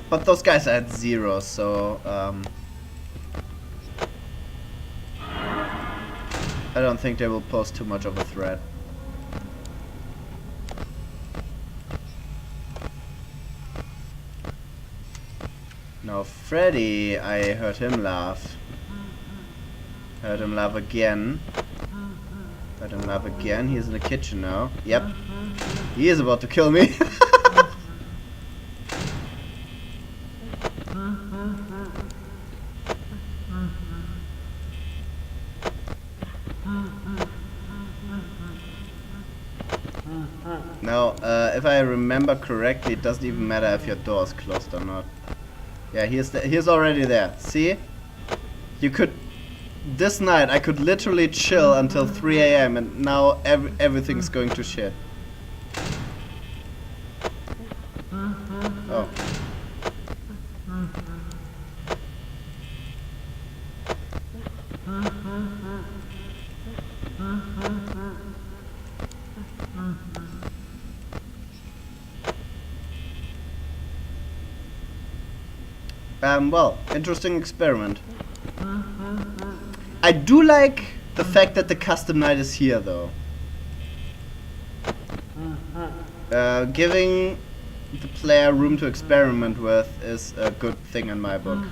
But those guys are at 0, so I don't think they will pose too much of a threat. Now Freddie, I heard him laugh. Heard him laugh again. Heard him laugh again. He's in the kitchen now. Yep. He is about to kill me. Now, if I remember correctly, it doesn't even matter if your door is closed or not. Yeah, he's already there. See? You could... This night, I could literally chill until 3 AM and now everything's going to shit. Oh. Well, interesting experiment. I do like the fact that the custom night is here, though. Giving the player room to experiment with is a good thing in my book.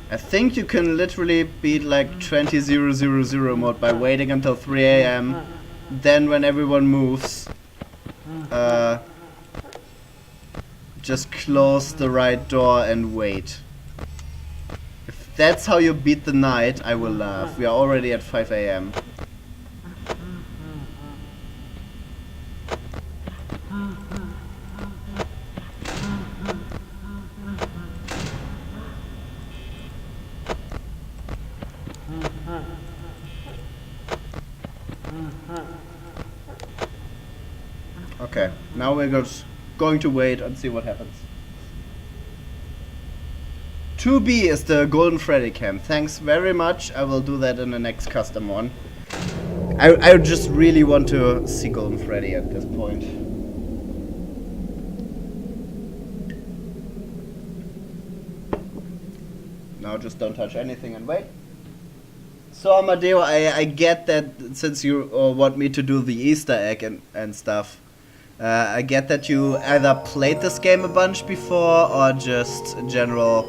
I think you can literally beat like 20.000 mode by waiting until 3 AM. Then when everyone moves, just close the right door and wait. If that's how you beat the night, I will laugh. We are already at 5 AM. Okay, now we're just going to wait and see what happens. 2B is the Golden Freddy cam. Thanks very much. I will do that in the next custom one. I just really want to see Golden Freddy at this point. Now just don't touch anything and wait. So Amadeo, I get that since you want me to do the Easter egg and stuff. I get that you either played this game a bunch before or just in general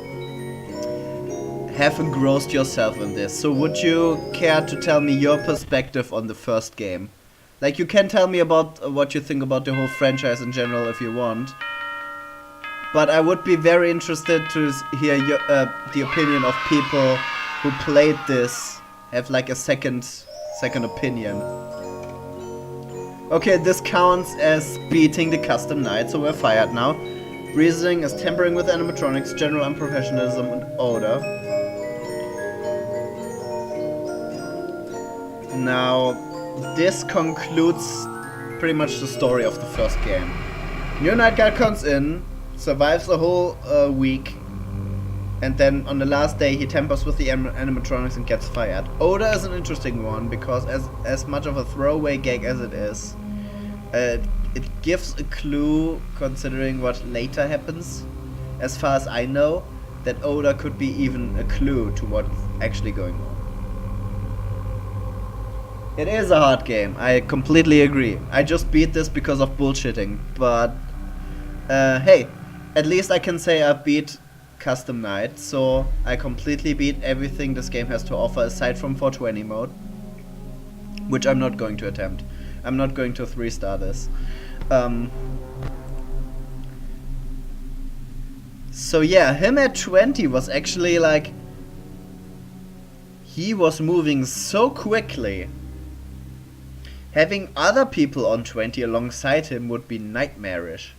have engrossed yourself in this. So would you care to tell me your perspective on the first game? Like, you can tell me about what you think about the whole franchise in general if you want. But I would be very interested to hear your, the opinion of people who played this, have like a second opinion. Okay, this counts as beating the custom night, so we're fired now. Reasoning is tampering with animatronics, general unprofessionalism, and odor. Now, this concludes pretty much the story of the first game. New night guy comes in, survives the whole week, and then on the last day he tampers with the animatronics and gets fired. Odor is an interesting one because as much of a throwaway gag as it is, it gives a clue considering what later happens. As far as I know, that Odor could be even a clue to what's actually going on. It is a hard game, I completely agree. I just beat this because of bullshitting, but hey, at least I can say I beat Custom Night, so I completely beat everything this game has to offer aside from 420 mode, which I'm not going to attempt. I'm not going to 3-star this. So yeah, him at 20 was actually like, he was moving so quickly. Having other people on 20 alongside him would be nightmarish.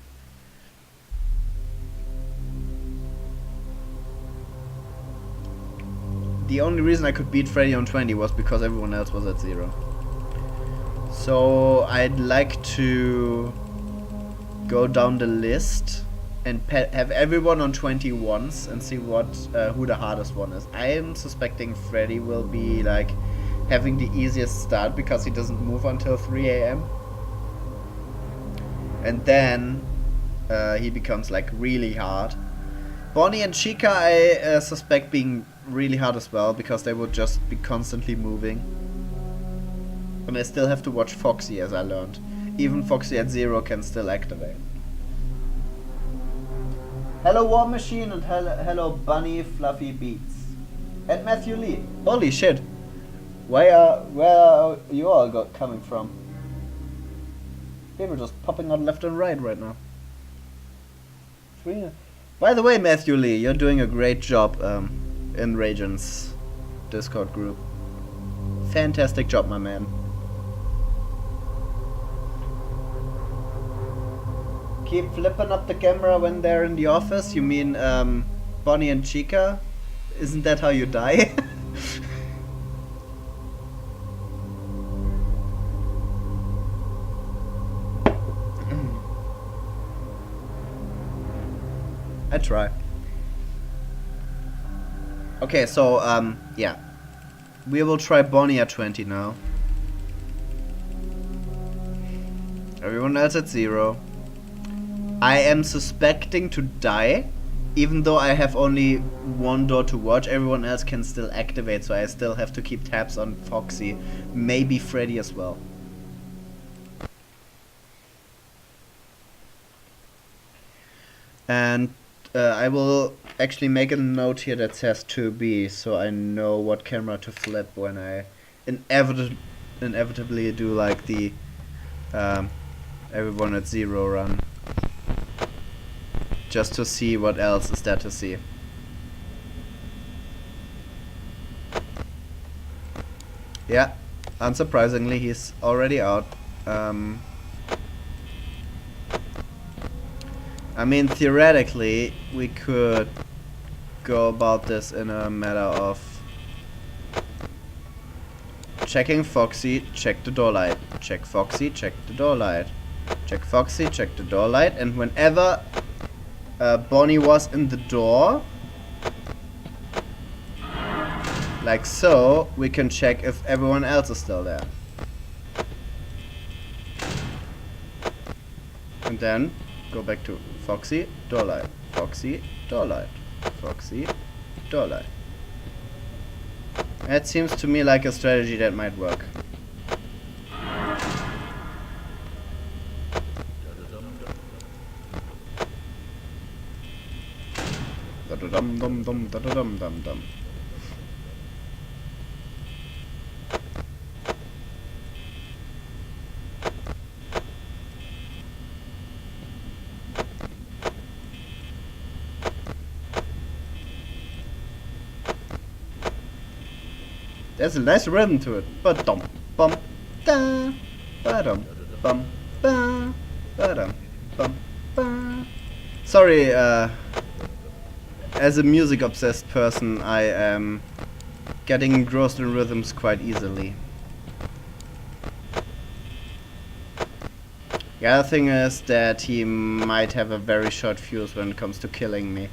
The only reason I could beat Freddie on 20 was because everyone else was at 0. So I'd like to go down the list and have everyone on 20 once and see what who the hardest one is. I am suspecting Freddie will be like having the easiest start because he doesn't move until 3 AM. And then he becomes like really hard. Bonnie and Chica I suspect being really hard as well because they would just be constantly moving. And I still have to watch Foxy, as I learned. Even Foxy at 0 can still activate. Hello War Machine and hello Bunny Fluffy Beats. And Matthew Lee. Holy shit. Where are you all coming from? People just popping out left and right now. By the way, Matthew Lee, you're doing a great job in Ragen's Discord group. Fantastic job, my man. Keep flipping up the camera when they're in the office? You mean Bonnie and Chica? Isn't that how you die? I try. Okay, so yeah. We will try Bonnie at 20 now. Everyone else at 0. I am suspecting to die, even though I have only one door to watch. Everyone else can still activate, so I still have to keep tabs on Foxy, maybe Freddy as well. And I will actually make a note here that says 2B, so I know what camera to flip when I inevitably do like the everyone at 0 run. just to see what else is there to see. Yeah, unsurprisingly, he's already out. I mean, theoretically, we could go about this in a matter of checking Foxy, check the door light. Check Foxy, check the door light. Check Foxy, check the door light. And whenever Bonnie was in the door, like so, we can check if everyone else is still there. And then go back to Foxy, door light. Foxy, door light. Foxy, door light. That seems to me like a strategy that might work. Da-da-dum dum dum da-da-dum dum dum. There's a nice rhythm to it. Ba-dum bum da, ba-dum bum ba, ba-dum bum ba. Sorry, as a music obsessed person, I am getting engrossed in rhythms quite easily. The other thing is that he might have a very short fuse when it comes to killing me.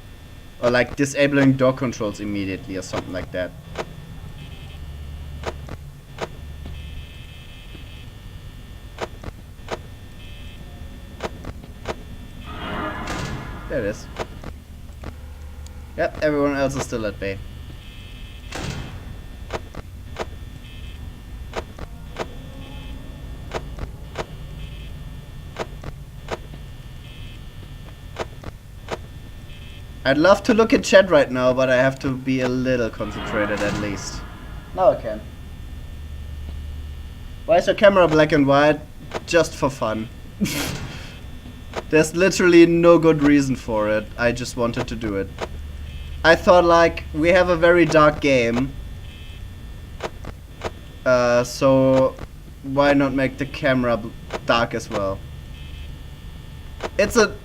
Or like disabling door controls immediately or something like that. There it is. Yep, everyone else is still at bay. I'd love to look at chat right now, but I have to be a little concentrated at least. Now I can. Why is your camera black and white? Just for fun. There's literally no good reason for it. I just wanted to do it. I thought, like, we have a very dark game. So why not make the camera dark as well? It's a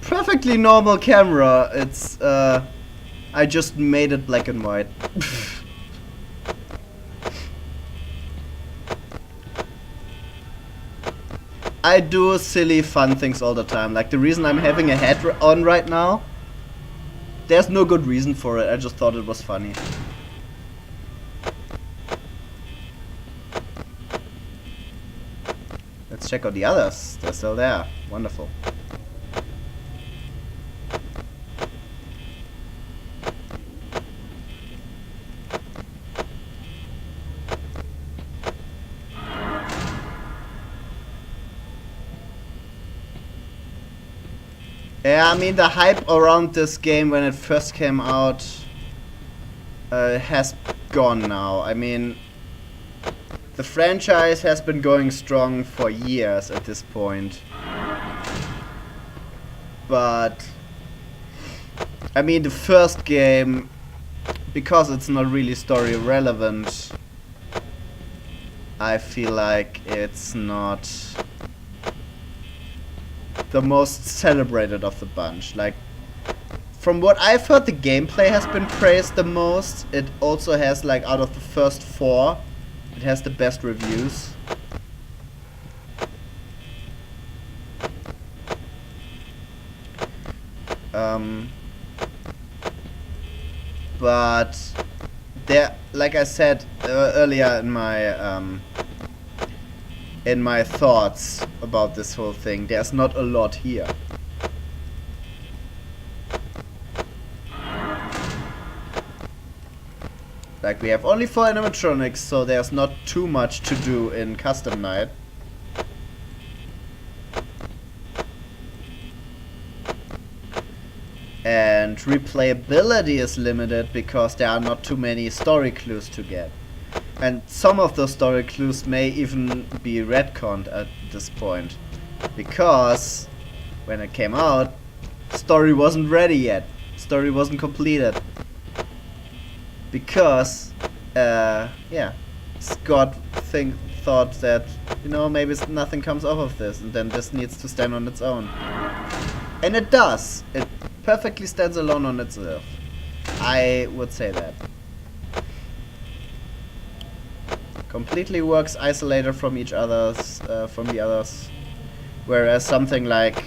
perfectly normal camera. It's, I just made it black and white. I do silly fun things all the time. Like the reason I'm having a hat on right now, there's no good reason for it. I just thought it was funny. Let's check out the others. They're still there. Wonderful. Yeah, I mean the hype around this game when it first came out has gone now. I mean, the franchise has been going strong for years at this point. But I mean the first game, because it's not really story relevant, I feel like it's not the most celebrated of the bunch. Like, from what I've heard, the gameplay has been praised the most. It also has, like, out of the first 4, it has the best reviews. But there, like I said earlier in my thoughts about this whole thing, there's not a lot here. Like, we have only 4 animatronics, so there's not too much to do in custom night. And replayability is limited because there are not too many story clues to get. And some of those story clues may even be retconned at this point. Because when it came out, story wasn't ready yet. Story wasn't completed. Because, yeah, Scott thought that, you know, maybe nothing comes off of this, and then this needs to stand on its own. And it does. It perfectly stands alone on itself. I would say that. Completely works isolated from each other's, from the others. Whereas something like,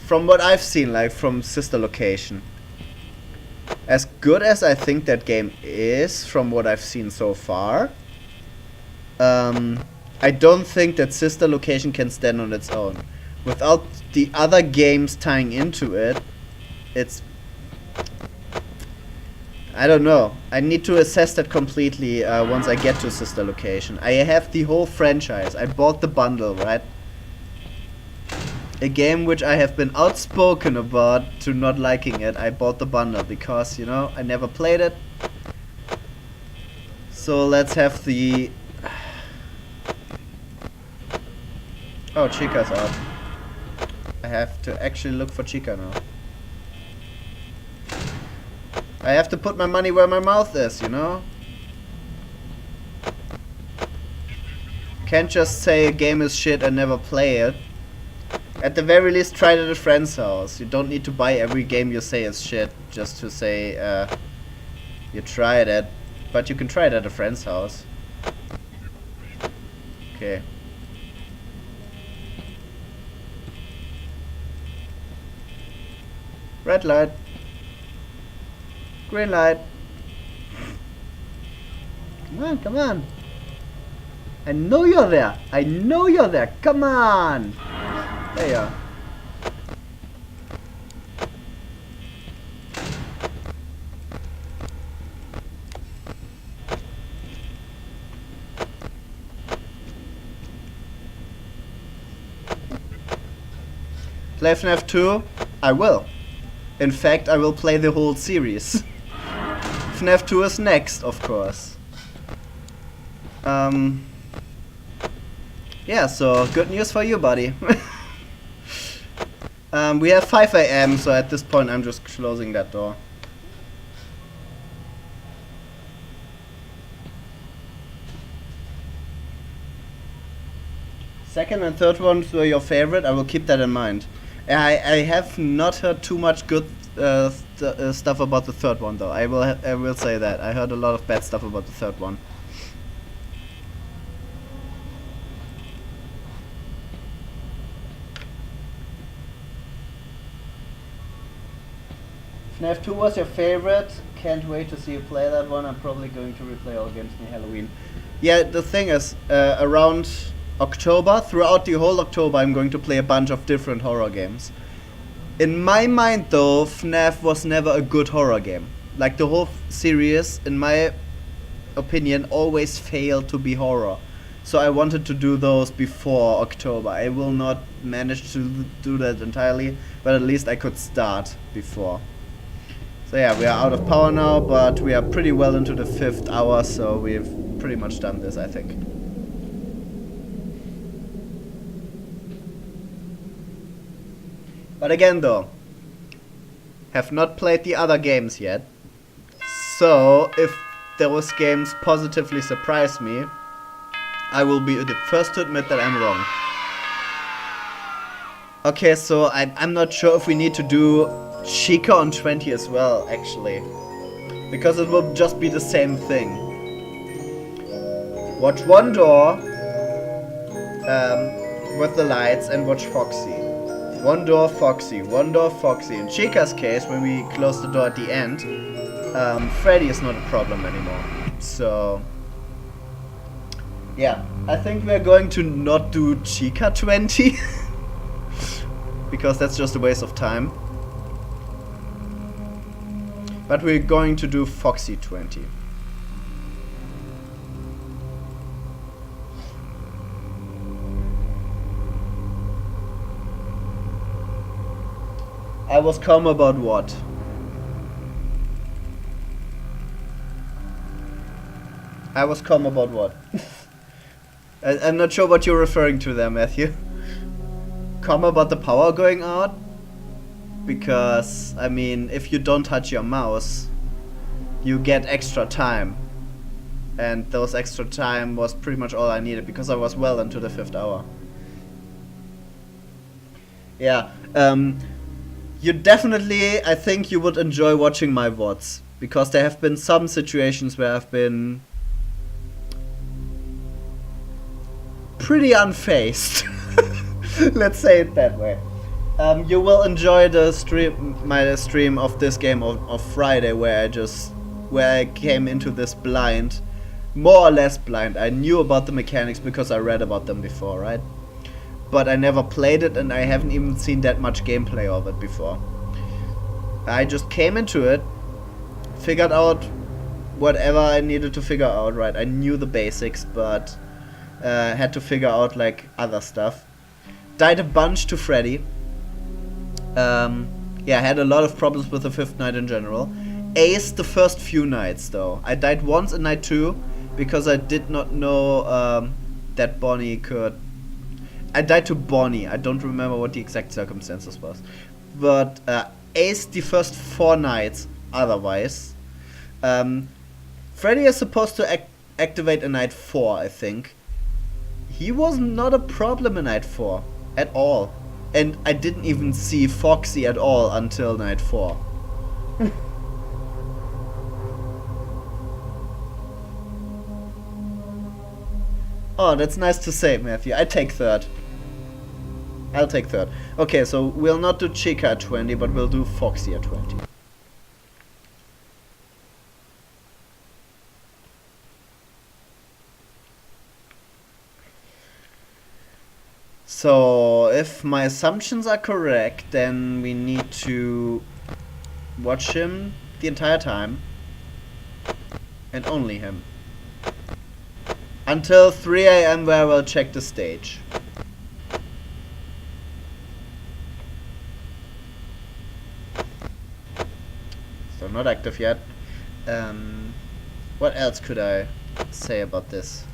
from what I've seen, like from Sister Location, as good as I think that game is, from what I've seen so far, I don't think that Sister Location can stand on its own. Without the other games tying into it, it's... I don't know. I need to assess that completely once I get to Sister Location. I have the whole franchise. I bought the bundle, right? A game which I have been outspoken about to not liking it. I bought the bundle because, you know, I never played it. So let's have the... Oh, Chica's out. I have to actually look for Chica now. I have to put my money where my mouth is, you know? Can't just say a game is shit and never play it. At the very least, try it at a friend's house. You don't need to buy every game you say is shit just to say you tried it. But you can try it at a friend's house. Okay. Red light. Green light. Come on, come on. I know you're there. I know you're there. Come on. There you are. Play FNaF 2? I will. In fact, I will play the whole series. FNaF 2 is next, of course. Yeah, so good news for you, buddy. We have 5 AM, so at this point I'm just closing that door. Second and third ones were your favorite. I will keep that in mind. I have not heard too much good stuff about the third one, though. I will say that. I heard a lot of bad stuff about the third one. FNaF 2 was your favorite. Can't wait to see you play that one. I'm probably going to replay all games near Halloween. Yeah, the thing is, around October, throughout the whole October, I'm going to play a bunch of different horror games. In my mind, though, FNaF was never a good horror game. Like, the whole series, in my opinion, always failed to be horror. So I wanted to do those before October. I will not manage to do that entirely, but at least I could start before. So yeah, we are out of power now, but we are pretty well into the 5th hour, so we've pretty much done this, I think. But again though, have not played the other games yet, so if those games positively surprise me, I will be the first to admit that I'm wrong. Okay, so I'm not sure if we need to do Chica on 20 as well, actually, because it will just be the same thing. Watch one door with the lights and watch Foxy. One door, Foxy. One door, Foxy. In Chica's case, when we close the door at the end, Freddie is not a problem anymore. So, yeah, I think we're going to not do Chica 20 because that's just a waste of time. But we're going to do Foxy 20. I was calm about what? I was calm about what? I'm not sure what you're referring to there, Matthew. Calm about the power going out? because, I mean, if you don't touch your mouse, you get extra time. And those extra time was pretty much all I needed, because I was well into the 5th hour. Yeah, you definitely, I think you would enjoy watching my VODs, because there have been some situations where I've been pretty unfazed. Let's say it that way. You will enjoy the my stream of this game of Friday, where I came into this blind, more or less blind. I knew about the mechanics because I read about them before, right? But I never played it, and I haven't even seen that much gameplay of it before. I just came into it, figured out whatever I needed to figure out, right? I knew the basics, but had to figure out like other stuff. Died a bunch to Freddie. Yeah, had a lot of problems with the 5th night in general. Aced the first few nights though. I died once in night 2 because I did not know that Bonnie could... I died to Bonnie. I don't remember what the exact circumstances was. But aced the first 4 nights otherwise. Freddie is supposed to activate in night 4, I think. He was not a problem in night 4 at all. And I didn't even see Foxy at all until night 4. Oh, that's nice to say, Matthew. I take 3rd. I'll take 3rd. Okay, so we'll not do Chica at 20, but we'll do Foxy at 20. So, if my assumptions are correct, then we need to watch him the entire time. And only him. Until 3 AM, where we'll check the stage. So not active yet. What else could I say about this?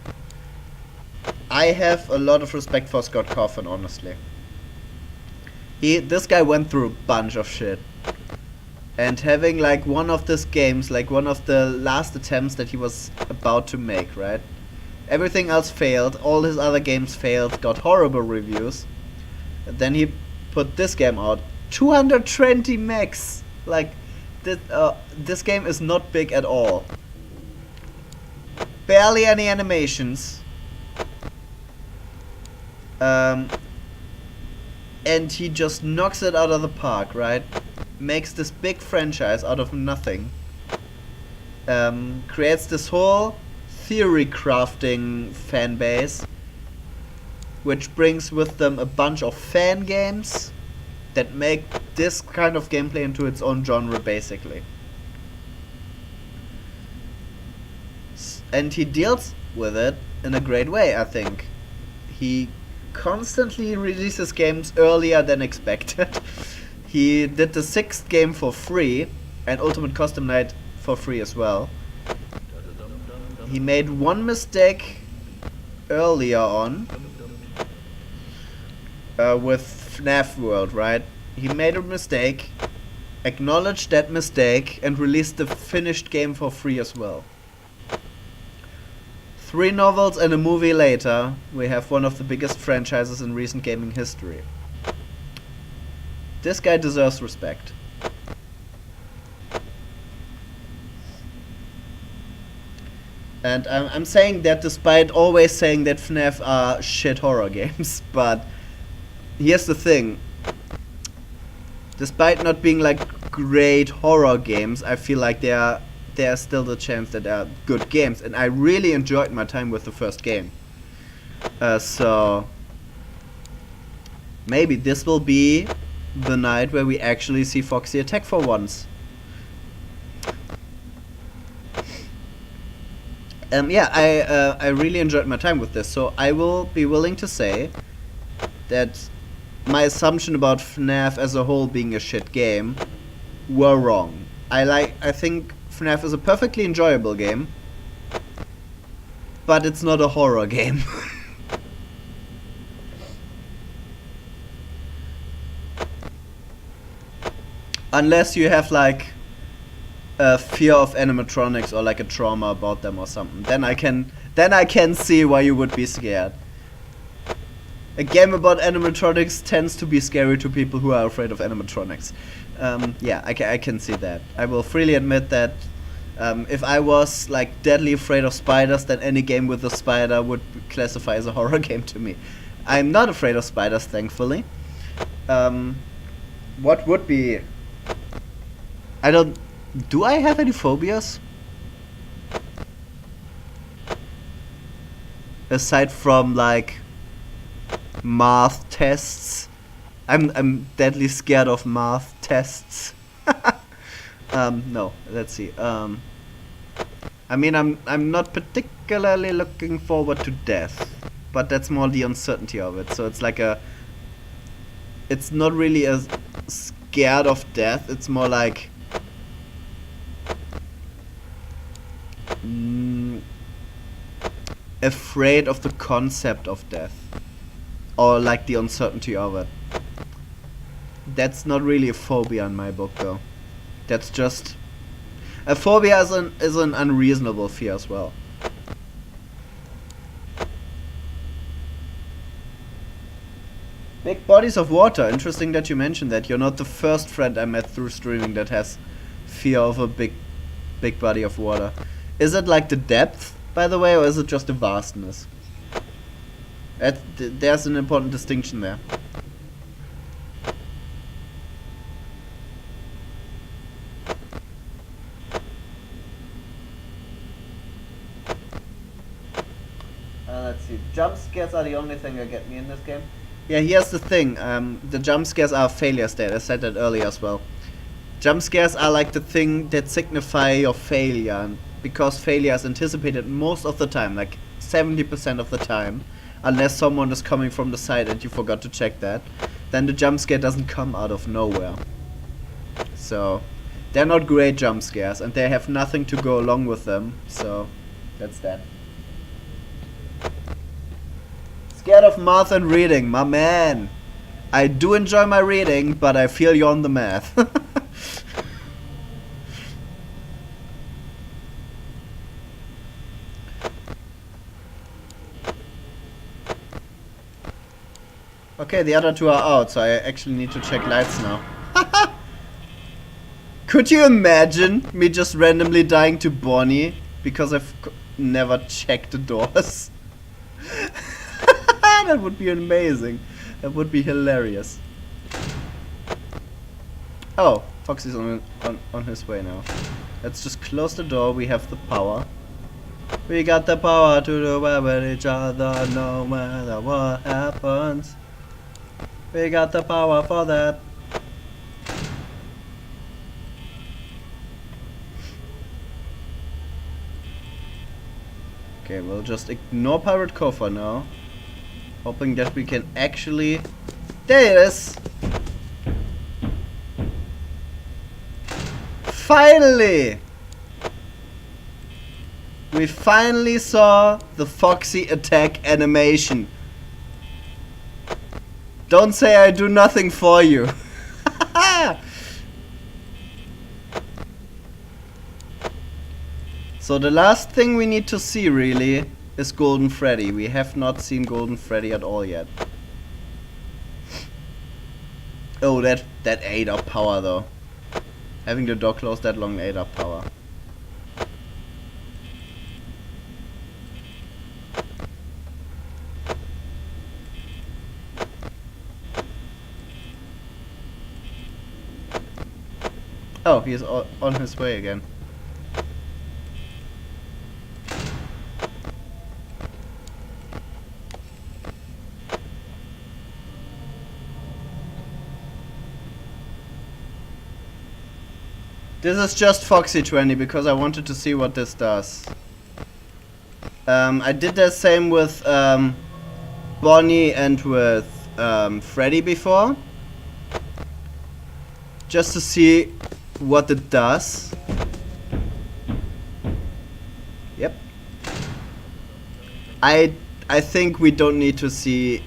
I have a lot of respect for Scott Cawthon, honestly. This guy went through a bunch of shit. And having like one of these games, like one of the last attempts that he was about to make, right? Everything else failed, all his other games failed, got horrible reviews. And then he put this game out. 220 megs! Like, this game is not big at all. Barely any animations. And he just knocks it out of the park, right? Makes this big franchise out of nothing. Creates this whole theory crafting fan base, which brings with them a bunch of fan games that make this kind of gameplay into its own genre, basically. And he deals with it in a great way, I think. He constantly releases games earlier than expected. He did the 6th game for free, and Ultimate Custom Night for free as well. He made one mistake earlier on with FNaF World, right? He made a mistake, acknowledged that mistake, and released the finished game for free as well. 3 novels and a movie later, we have one of the biggest franchises in recent gaming history. This guy deserves respect. And I'm saying that despite always saying that FNaF are shit horror games, but here's the thing. Despite not being like great horror games, I feel like there's still the chance that they are good games, and I really enjoyed my time with the first game. So maybe this will be the night where we actually see Foxy attack for once. Yeah, I really enjoyed my time with this, so I will be willing to say that my assumption about FNaF as a whole being a shit game were wrong. I think FNaF is a perfectly enjoyable game, but it's not a horror game. Unless you have like a fear of animatronics or like a trauma about them or something, then I can see why you would be scared. A game about animatronics tends to be scary to people who are afraid of animatronics. Yeah, I can see that. I will freely admit that if I was like deadly afraid of spiders, then any game with a spider would classify as a horror game to me. I'm not afraid of spiders, thankfully. What would be... Do I have any phobias? Aside from like math tests. I'm deadly scared of math tests. No, let's see. I mean, I'm not particularly looking forward to death, but that's more the uncertainty of it. So it's like it's not really as scared of death. It's more like afraid of the concept of death, or like the uncertainty of it. That's not really a phobia in my book, though. That's just a phobia is an unreasonable fear as well. Big bodies of water. Interesting that you mentioned that. You're not the first friend I met through streaming that has fear of a big body of water. Is it like the depth, by the way, or is it just the vastness? There's an important distinction there. Let's see. Jump scares are the only thing that get me in this game. Yeah, here's the thing. The jump scares are a failure state. I said that earlier as well. Jump scares are like the thing that signify your failure. And because failure is anticipated most of the time, like 70% of the time, unless someone is coming from the side and you forgot to check that, then the jump scare doesn't come out of nowhere. So, they're not great jump scares, and they have nothing to go along with them, so that's that. Scared of math and reading, my man. I do enjoy my reading, but I feel you on the math. Okay, the other two are out, so I actually need to check lights now. Could you imagine me just randomly dying to Bonnie because I've never checked the doors? That would be amazing. That would be hilarious. Oh, Foxy's on his way now. Let's just close the door. We have the power. We got the power to do with each other no matter what happens. We got the power for that. Okay, we'll just ignore Pirate Cove for now. Hoping that we can actually... There it is! Finally! We finally saw the Foxy attack animation. Don't say I do nothing for you. So the last thing we need to see really is Golden Freddy. We have not seen Golden Freddy at all yet. Oh, that ate up power though. Having the door closed that long ate up power. Oh, he's on his way again. This is just Foxy 20 because I wanted to see what this does. I did the same with Bonnie and with Freddie before. Just to see what it does. Yep. I think we don't need to see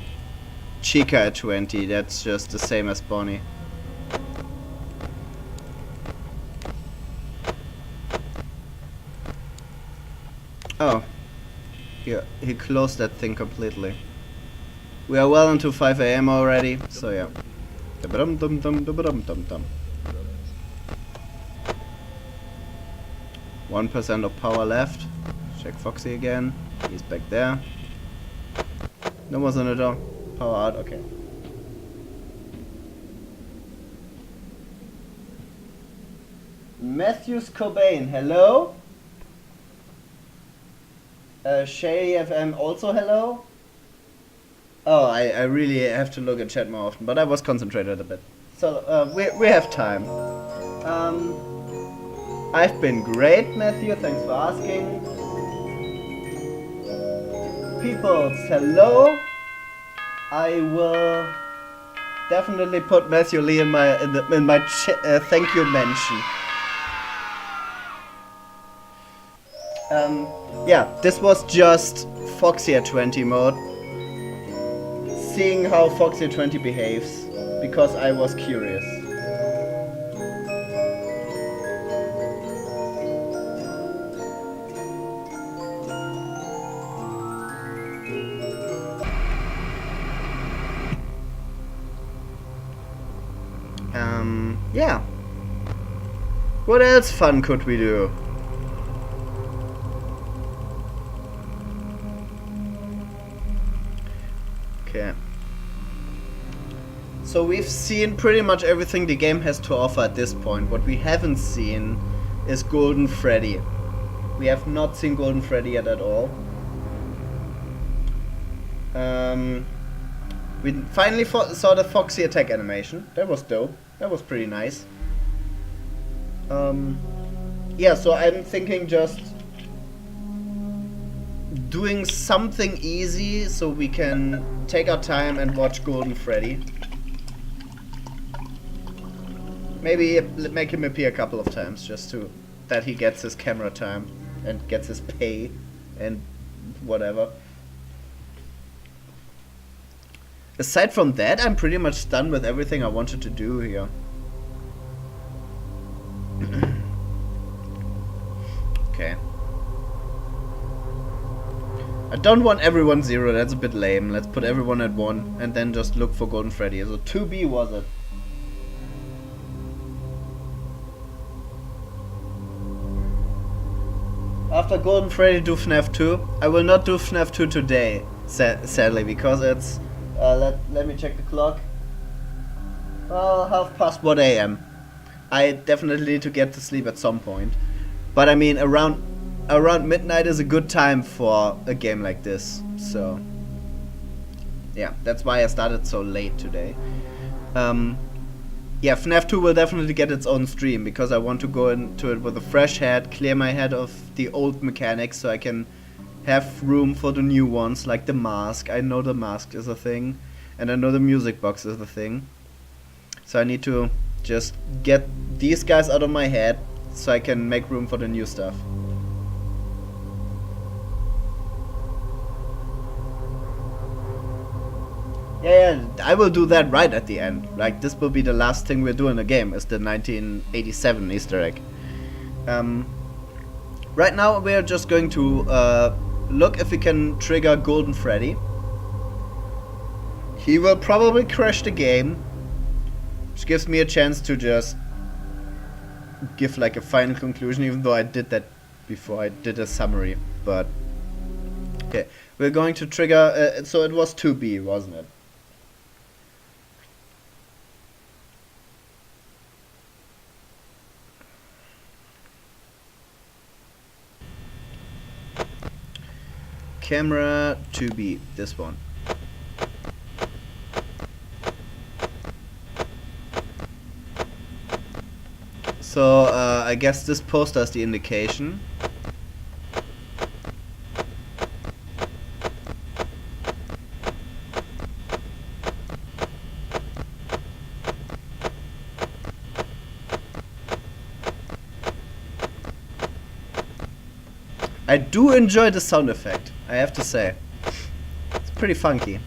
Chica at 20. That's just the same as Bonnie. he closed that thing completely. We are well into 5 AM already, so yeah. 1% of power left. Check Foxy again. He's back there. No one's on the door. Power out, okay. Matthews Cobain, hello? Shay FM also hello? Oh, I really have to look at chat more often, but I was concentrated a bit. So, we have time. I've been great, Matthew, thanks for asking. Peoples, hello. I will definitely put Matthew Lee in my thank you mention. Yeah, this was just Foxy at 20 mode. Seeing how Foxy at 20 behaves, because I was curious. Yeah. What else fun could we do? Okay. So we've seen pretty much everything the game has to offer at this point. What we haven't seen is Golden Freddy. We have not seen Golden Freddy yet at all. We finally saw the Foxy attack animation. That was dope. That was pretty nice. Yeah, so I'm thinking just doing something easy so we can take our time and watch Golden Freddy. Maybe make him appear a couple of times just to that he gets his camera time and gets his pay and whatever. Aside from that, I'm pretty much done with everything I wanted to do here. Okay. I don't want everyone 0, that's a bit lame. Let's put everyone at 1 and then just look for Golden Freddy. So 2B was it? After Golden Freddy do FNaF 2. I will not do FNaF 2 today, sadly, because it's... let me check the clock. Well, 1:30 AM. I definitely need to get to sleep at some point. But I mean, around midnight is a good time for a game like this. So, yeah, that's why I started so late today. Yeah, FNaF 2 will definitely get its own stream, because I want to go into it with a fresh head, clear my head of the old mechanics so I can have room for the new ones, like the mask. I know the mask is a thing, and I know the music box is a thing. So I need to just get these guys out of my head so I can make room for the new stuff. Yeah, I will do that right at the end. Like, this will be the last thing we do in the game, is the 1987 Easter egg. Right now we are just going to look if we can trigger Golden Freddy. He will probably crash the game, which gives me a chance to just give like a final conclusion, even though I did that before. I did a summary, but okay. We're going to trigger, so it was 2B, wasn't it? Camera 2B, this one. So I guess this poster is the indication. I do enjoy the sound effect, I have to say. It's pretty funky.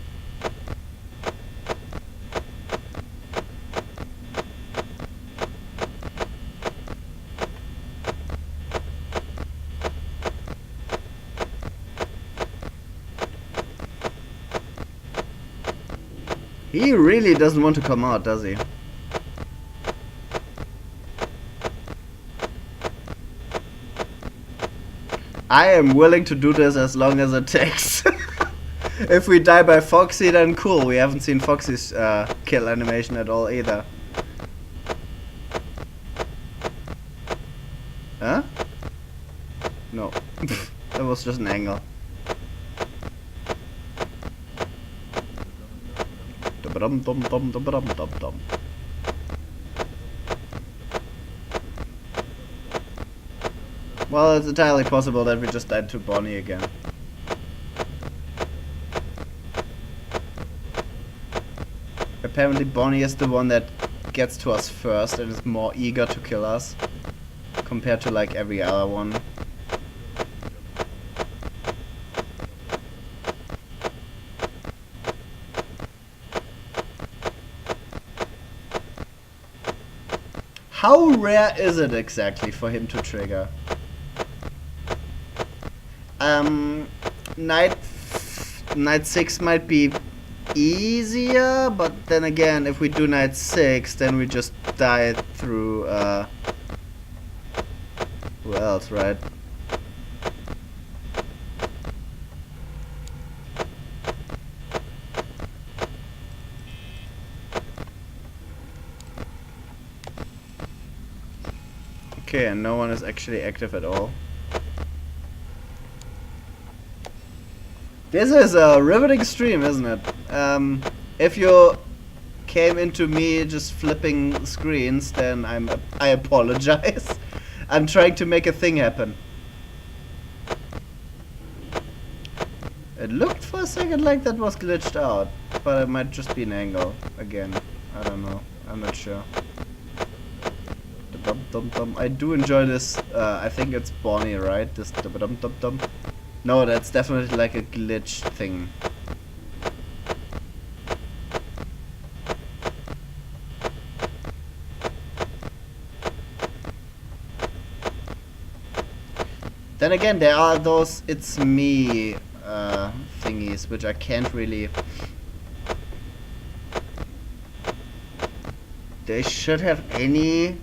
He really doesn't want to come out, does he? I am willing to do this as long as it takes. If we die by Foxy, then cool. We haven't seen Foxy's kill animation at all either. Huh? No. That was just an angle. Well, it's entirely possible that we just died to Bonnie again. Apparently Bonnie is the one that gets to us first and is more eager to kill us compared to like every other one. How rare is it exactly for him to trigger? Night 6 might be easier, but then again, if we do night 6, then we just die through, who else, right? Okay, and no one is actually active at all. This is a riveting stream, isn't it? If you came into me just flipping screens, then I apologize. I'm trying to make a thing happen. It looked for a second like that was glitched out, but it might just be an angle again. I don't know. I'm not sure. I do enjoy this. I think it's Bonnie, right? This dum. No, that's definitely like a glitch thing. Then again, there are those "it's me" thingies, which I can't really. They should have any.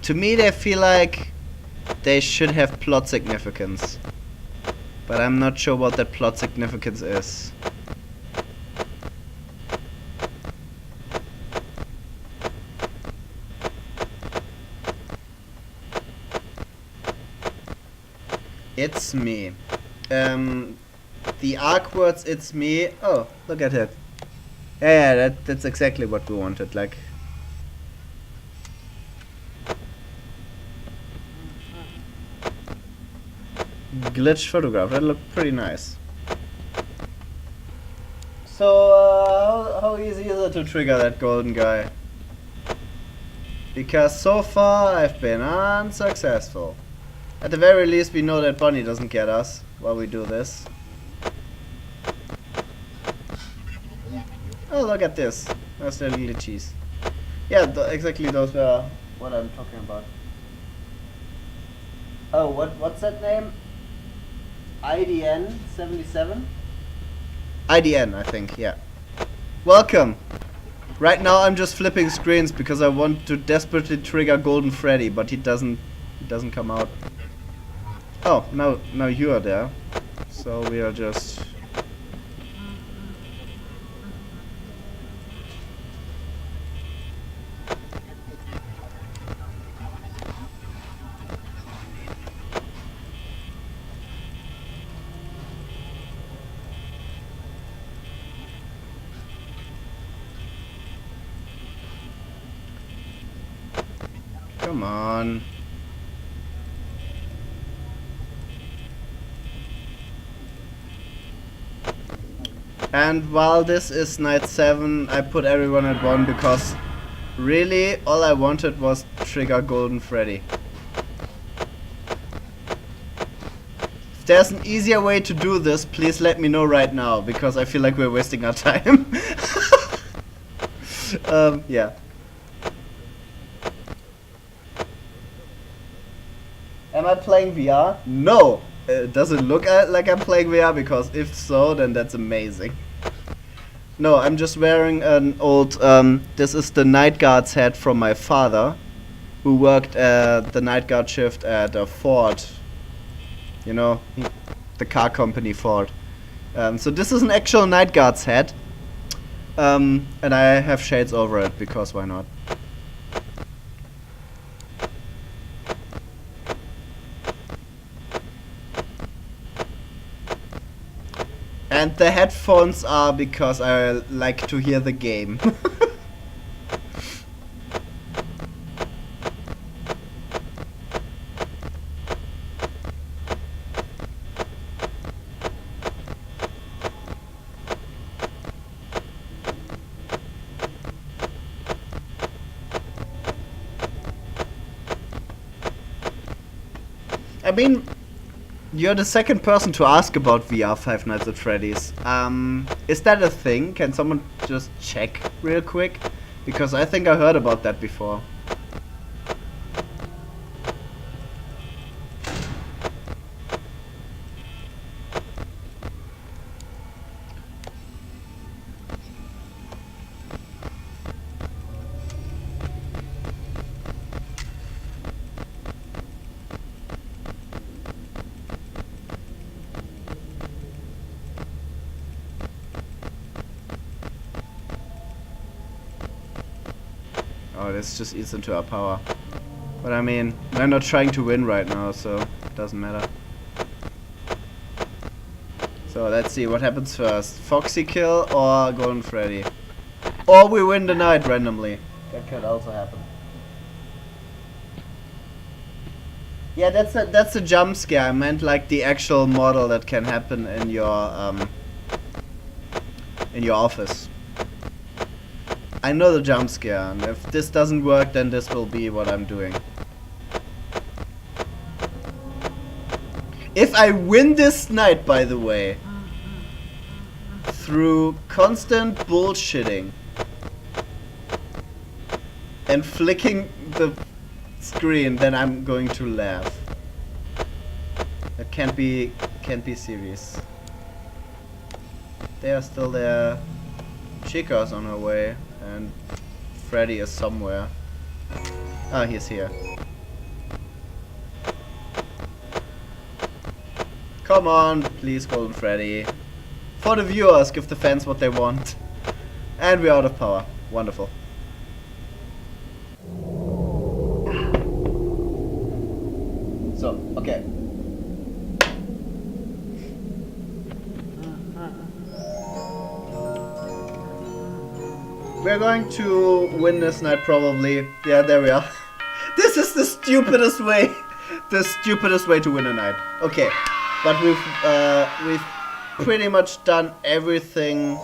To me, they feel like they should have plot significance, but I'm not sure what that plot significance is. It's me. The arc words "it's me." Oh, look at it. Yeah, that's exactly what we wanted. Like. Glitch photograph. That looked pretty nice. So, how easy is it to trigger that golden guy? Because so far I've been unsuccessful. At the very least, we know that Bonnie doesn't get us while we do this. Oh, look at this. That's the glitchies. Yeah, exactly those were what I'm talking about. Oh, what's that name? IDN 77? IDN, I think, yeah. Welcome! Right now I'm just flipping screens because I want to desperately trigger Golden Freddy, but he doesn't come out. Oh, now you are there. So we are just... Come on. And while this is night 7, I put everyone at 1 because really all I wanted was trigger Golden Freddy. If there's an easier way to do this, please let me know right now because I feel like we're wasting our time. Yeah. Am I playing VR? No! Does it look like I'm playing VR? Because if so, then that's amazing. No, I'm just wearing an old, this is the night guard's hat from my father, who worked the night guard shift at a Ford. You know, the car company Ford. So this is an actual night guard's hat. And I have shades over it, because why not? And the headphones are because I like to hear the game. I mean, you're the second person to ask about VR Five Nights at Freddy's. Is that a thing? Can someone just check real quick? Because I think I heard about that before. Oh, this just eats into our power. But I mean, we're not trying to win right now, so it doesn't matter. So let's see what happens first. Foxy kill or Golden Freddy? Or we win the night randomly. That could also happen. Yeah, that's a jump scare. I meant like the actual model that can happen in your office. I know the jump scare, and if this doesn't work, then this will be what I'm doing. If I win this night, by the way, through constant bullshitting and flicking the screen, then I'm going to laugh. That can't be serious. They are still there. Chica's on her way. And Freddie is somewhere. Ah, he's here. Come on, please, Golden Freddy. For the viewers, give the fans what they want. And we're out of power. Wonderful. So, okay. We're going to win this night probably. Yeah, there we are. This is the stupidest way. The stupidest way to win a night. Okay, but we've pretty much done everything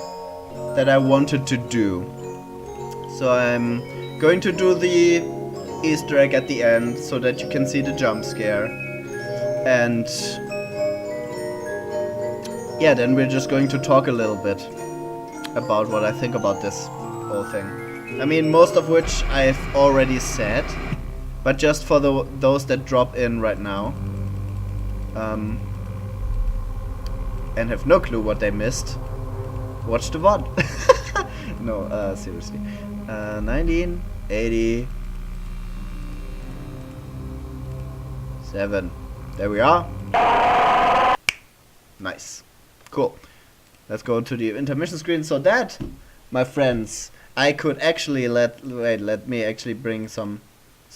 that I wanted to do. So I'm going to do the Easter egg at the end so that you can see the jump scare. And yeah, then we're just going to talk a little bit about what I think about this whole thing. I mean, most of which I've already said, but just for those that drop in right now and have no clue what they missed, watch the VOD. No, seriously. 1987. There we are. Nice. Cool. Let's go to the intermission screen. So that, my friends, I could actually let me actually bring some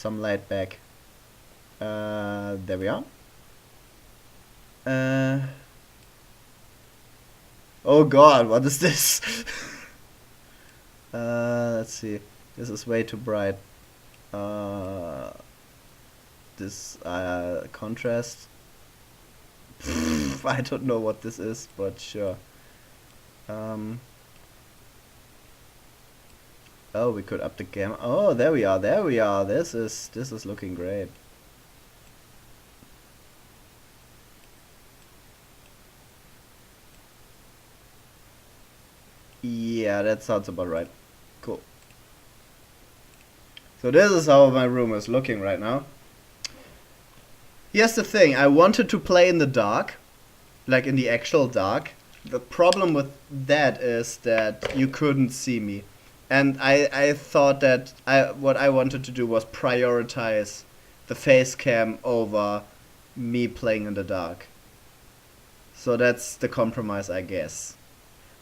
light back. There we are. Oh god, what is this? Let's see. This is way too bright. This contrast. I don't know what this is, but sure. Oh, we could up the gamma. Oh, there we are. There we are. This is looking great. Yeah, that sounds about right. Cool. So this is how my room is looking right now. Here's the thing. I wanted to play in the dark, like in the actual dark, The problem with that is that you couldn't see me. And I thought that what I wanted to do was prioritize the face cam over me playing in the dark. So that's the compromise, I guess.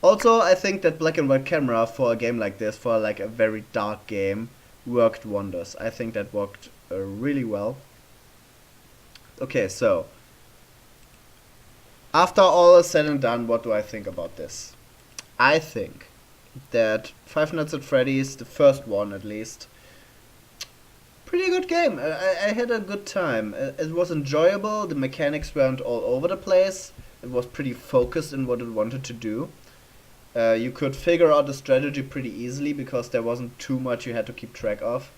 Also, I think that black and white camera for a game like this, for like a very dark game, worked wonders. I think that worked really well. Okay, so after all is said and done, what do I think about this? I think that Five Nights at Freddy's, the first one at least, pretty good game. I had a good time. It was enjoyable. The mechanics weren't all over the place. It was pretty focused in what it wanted to do. You could figure out the strategy pretty easily because there wasn't too much you had to keep track of.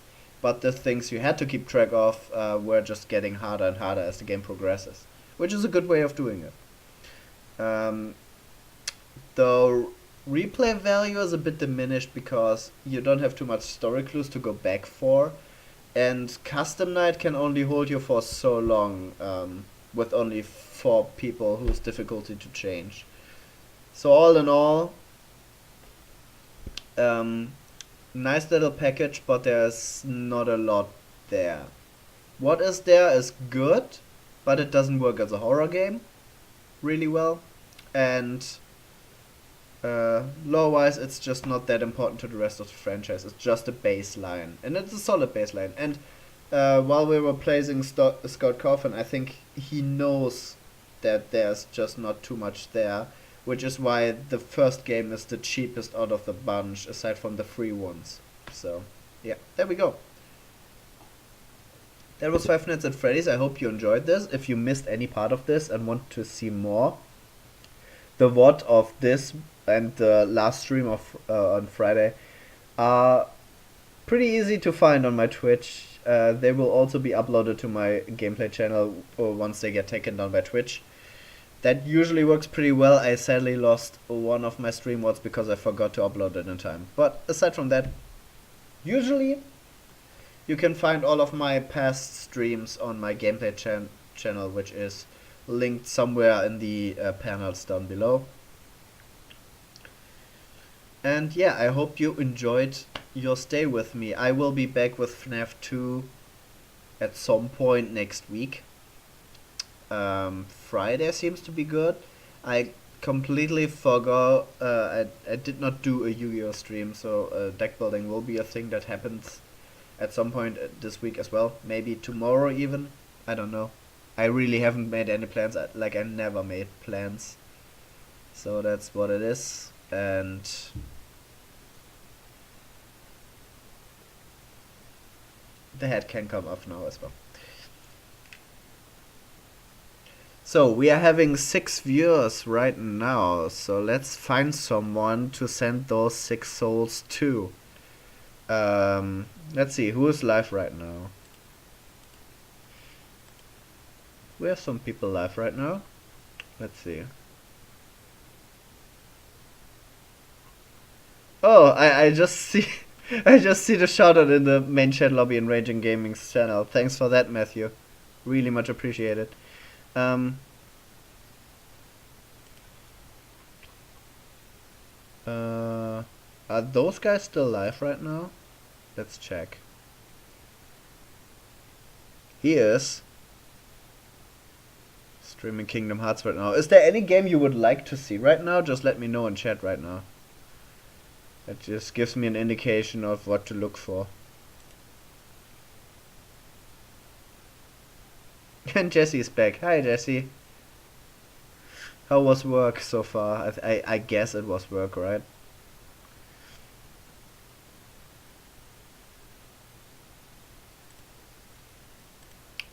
But the things you had to keep track of were just getting harder and harder as the game progresses, which is a good way of doing it. The replay value is a bit diminished because you don't have too much story clues to go back for, and custom night can only hold you for so long with only 4 people whose difficulty to change. So all in all, nice little package, but there's not a lot there. What is there is good, but it doesn't work as a horror game really well, and lore-wise it's just not that important to the rest of the franchise. It's just a baseline, and it's a solid baseline. And while we were playing Scott Coffin, I think he knows that there's just not too much there, which is why the first game is the cheapest out of the bunch, aside from the free ones. So, yeah, there we go. That was Five Nights at Freddy's. I hope you enjoyed this. If you missed any part of this and want to see more, the VOD of this and the last stream of on Friday are pretty easy to find on my Twitch. They will also be uploaded to my gameplay channel once they get taken down by Twitch. That usually works pretty well. I sadly lost one of my stream VODs because I forgot to upload it in time. But aside from that, usually you can find all of my past streams on my gameplay channel, which is linked somewhere in the panels down below. And yeah, I hope you enjoyed your stay with me. I will be back with FNaF 2 at some point next week. Friday seems to be good. I completely forgot, I did not do a Yu-Gi-Oh stream, so deck building will be a thing that happens at some point this week as well. Maybe tomorrow even. I don't know. I really haven't made any plans. I never made plans. So that's what it is. And the head can come off now as well. So we are having 6 viewers right now. So let's find someone to send those 6 souls to. Let's see, who is live right now? We have some people live right now. Let's see. Oh, I just see I just see the shout out in the main chat lobby in Raging Gaming's channel. Thanks for that, Matthew. Really much appreciated. Are those guys still live right now? Let's check. He is streaming Kingdom Hearts right now. Is there any game you would like to see right now? Just let me know in chat right now. That just gives me an indication of what to look for. And Jesse's back. Hi, Jesse. How was work so far? I guess it was work, right?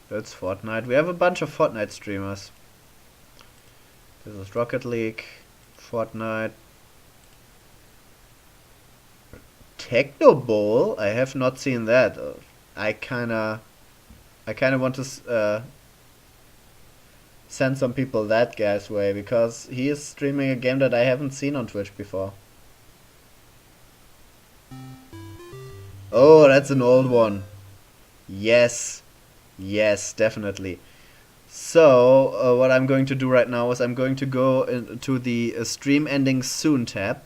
That's Fortnite. We have a bunch of Fortnite streamers. This is Rocket League, Fortnite, Techno Bowl. I have not seen that. I kinda want to send some people that guy's way because he is streaming a game that I haven't seen on Twitch before. Oh, that's an old one. Yes, definitely. So, what I'm going to do right now is I'm going to go into the stream ending soon tab.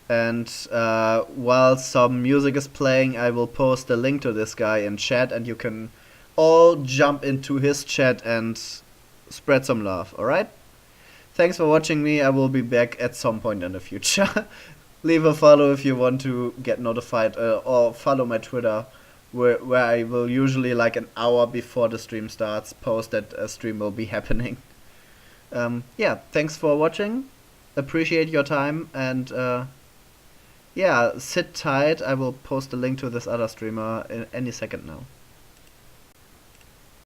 And while some music is playing, I will post a link to this guy in chat, and you can all jump into his chat and spread some love, alright? Thanks for watching me. I will be back at some point in the future. Leave a follow if you want to get notified, or follow my Twitter, where I will usually, like an hour before the stream starts, post that a stream will be happening. Yeah, thanks for watching. Appreciate your time, and yeah, sit tight. I will post a link to this other streamer in any second now.